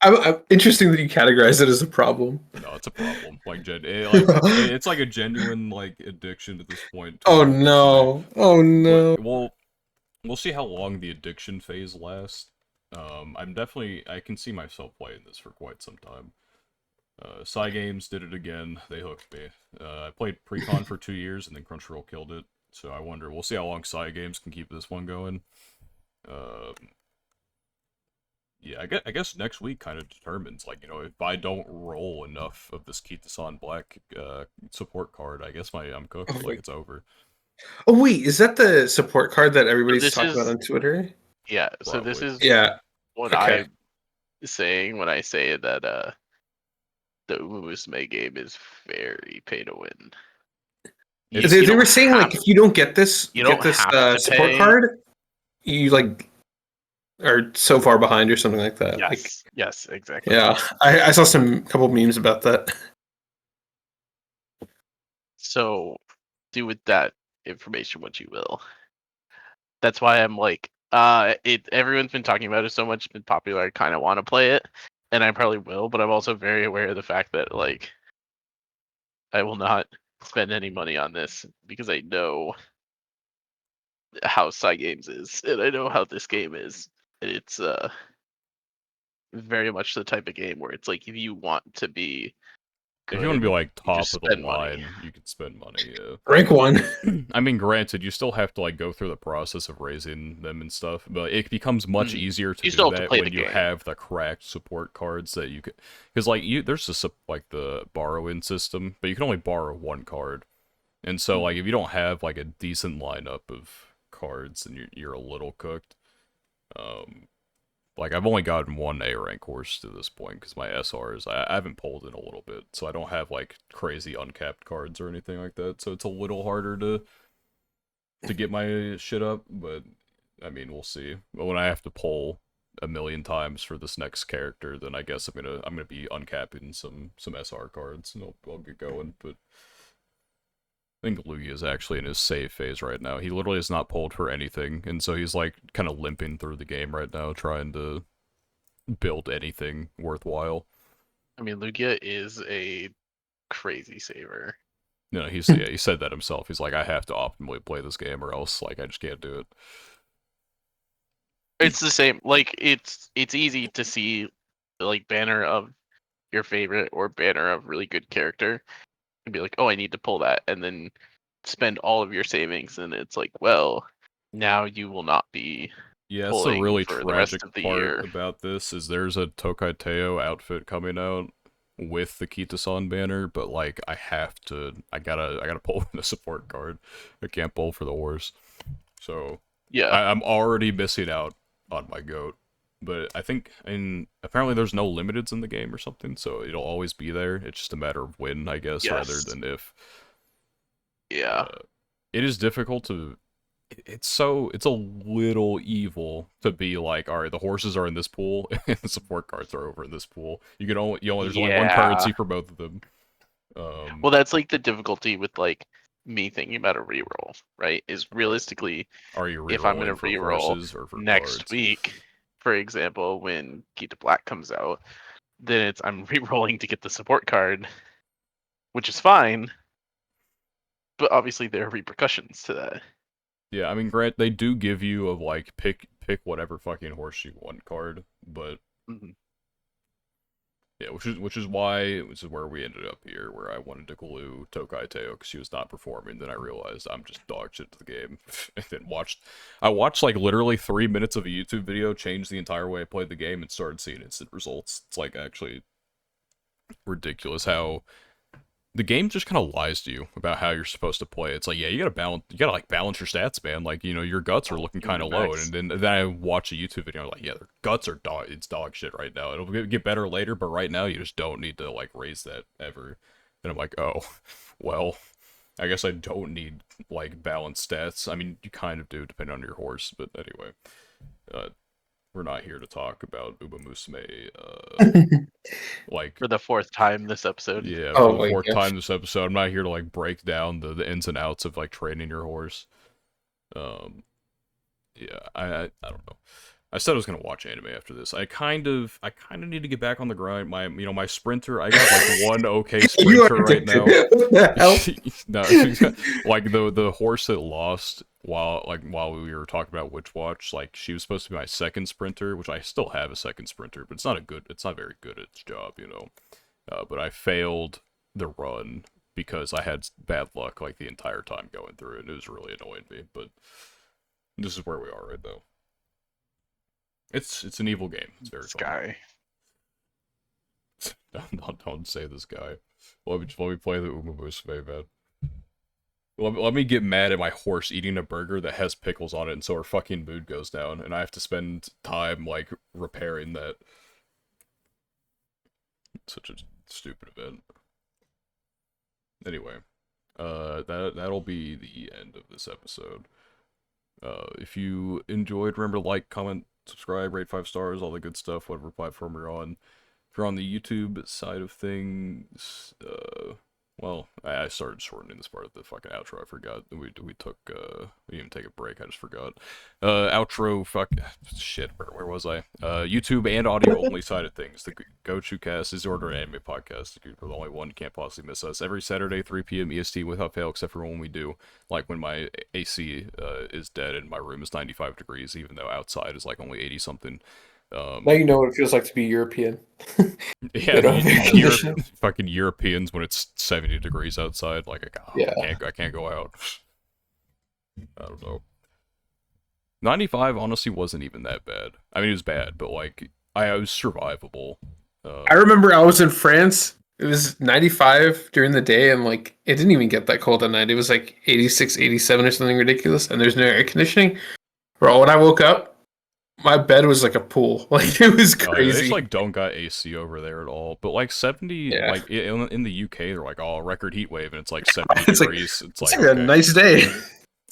I'm interesting that you categorize it as a problem. no, it's a problem. Like it's like a genuine like addiction at this point to Oh where my no! Oh but no! we'll see how long the addiction phase lasts. I can see myself playing this for quite some time. Games did it again. They hooked me. I played Precon for 2 years and then Crunchyroll killed it. So I wonder. We'll see how long Games can keep this one going. Um, yeah, I guess next week kind of determines, like, if I don't roll enough of this Kitasan Black support card, I guess I'm Oh cooked. Like, wait! it's over. Oh wait! Is that the support card that so everybody's this talking about is on Twitter? yeah, so this Probably. is Yeah. what Okay. I'm saying when I say that the Umusume game is very pay to win. You, It's They, you they don't were saying have like if you don't get you don't this have to support pay. card, you like are so far behind or something like that. Like, Yes, exactly. yeah, I saw some couple memes about that. So do with that information what you will. That's why I'm like, it. Everyone's been talking about it so much, it's been popular. I kind of want to play it, and I probably will. But I'm also very aware of the fact that like I will not spend any money on this because I know how Games is, and I know how this game is. And it's very much the type of game where it's like if you want to be If you want to be good, like you just top of the spend money. line, you can spend money. Yeah. Rank 1. I mean, granted, you still have to like go through the process of raising them and stuff, but it becomes much Mhm. easier to You do still have to that play the when you game. have the cracked support cards that you could. Because like there's just like the borrow-in system, but you can only borrow one card, and so like Mhm. if you don't have like a decent lineup of cards, then you're a little cooked. Um, like I've only gotten one A rank horse to this point because my SRs I haven't pulled in a little bit, so I don't have like crazy uncapped cards or anything like that. So it's a little harder to get my shit up, but I mean we'll see. But when I have to pull a million times for this next character, then I guess I'm gonna be uncapping some SR cards and I'll get going. But I think Lugia is actually in his save phase right now. He literally has not pulled for anything, and so he's like kind of limping through the game right now, trying to build anything worthwhile. I mean, Lugia is a crazy saver. You know, he said that himself. He's like, I have to optimally play this game, or else like I just can't do it. It's the same. Like it's easy to see like banner of your favorite or banner of really good character and be like, oh, I need to pull that, and then spend all of your savings, and it's like, well, now you will not be Yeah, that's the pulling really for the rest tragic of the part year. about this is there's a Tokai Teo outfit coming out with the Kitasan banner, but like I gotta pull in a support card. I can't pull for the horse. So Yeah. I'm already missing out on my goat. But I think apparently there's no limiteds in the game or something, so it'll always be there. It's just a matter of when, I guess, rather Yes. than if. Yeah. Uh, it is difficult to it's a little evil to be like, all right, the horses are in this pool and the support cards are over in this pool. There's only one Yeah. currency for both of them. Well, that's like the difficulty with like me thinking about a reroll, right? Is Right. realistically, Are you if I'm gonna re-rolling for reroll horses or for next cards? week, for example, when Key to Black comes out, then it's I'm re-rolling to get the support card, which is fine, but obviously there are repercussions to that. Yeah, I mean, grant they do give you a like pick whatever fucking horse you want card, but Mhm. yeah, which is where we ended up here, where I wanted to glue Tokai Teo because she was not performing. Then I realized I'm just dog shit to the game, and then I watched like literally 3 minutes of a YouTube video, changed the entire way I played the game, and started seeing instant results. It's like actually ridiculous how the game just kind of lies to you about how you're supposed to play. It's like, yeah, you gotta like balance your stats, man. Like, your guts are Oh, looking you want kind to of low, max? and then I watch a YouTube video, I'm like, yeah, their guts are it's dog shit right now. It'll get better later, but right now you just don't need to like raise that ever. And I'm like, oh, well, I guess I don't need like balanced stats. I mean, you kind of do depending on your horse, but anyway, uh, we're not here to talk about Uba Musume. Like For the fourth time this episode. yeah, for Oh the my fourth gosh. time this episode, I'm not here to like break down the ins and outs of like training your horse. Um, yeah, I don't know. I said I was gonna watch anime after this. I kind of need to get back on the grind. My sprinter. I got like one okay You are sprinter right addicted. now. What the hell? No, like the horse that lost while we were talking about Witch Watch. Like she was supposed to be my second sprinter, which I still have a second sprinter, but it's not very good at its job. But I failed the run because I had bad luck like the entire time going through it, and it was really annoying me. But this is where we are right now. It's an evil game. It's very This fun. guy. Don't say this guy. Let me play the Uma Musume, man. Let me get mad at my horse eating a burger that has pickles on it, and so her fucking mood goes down, and I have to spend time like repairing that. Such a stupid event. Anyway, that'll be the end of this episode. If you enjoyed, remember to like, comment, subscribe, rate 5 stars, all the good stuff, whatever platform you're on. If you're on the YouTube side of things, well, I started shortening this part of the fucking outro. I forgot. We took, we didn't even take a break. I just forgot. Outro, fuck, shit, where was I? YouTube and audio only side of things. The Gochuucast is order an anime podcast. You're the only one, you can't possibly miss us. Every Saturday, 3 p.m. EST without fail, except for when we do, like when my AC is dead and my room is 95 degrees, even though outside is like only 80 something. Now you know what it feels like to be European. Yeah, They don't have air conditioning. fucking Europeans when it's 70 degrees outside, like Yeah. I can't go out. I don't know. 95 honestly wasn't even that bad. I mean, it was bad, but like I was survivable. I remember I was in France. It was 95 during the day, and like it didn't even get that cold at night. It was like 86, 87 or something ridiculous, and there's no air conditioning. Bro, when I woke up, my bed was like a pool. Like it was They crazy. just like don't got AC over there at all. But like 70, Yeah. like in the UK, they're like, oh, record heat wave, and it's like 70 It's like degrees. It's it's like like a okay. nice day.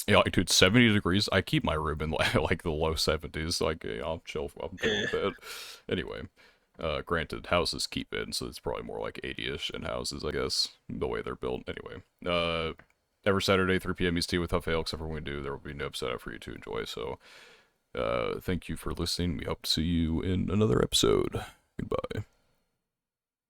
Yeah, like, dude, 70 degrees. I keep my room in like the low 70s. Like, I'm chill with that. Anyway, granted, houses keep in, so it's probably more like 80-ish in houses, I guess, the way they're built. Anyway, every Saturday, 3 p.m. EST without fail, except for when we do, there will be no episode out for you to enjoy. So, thank you for listening. We hope to see you in another episode.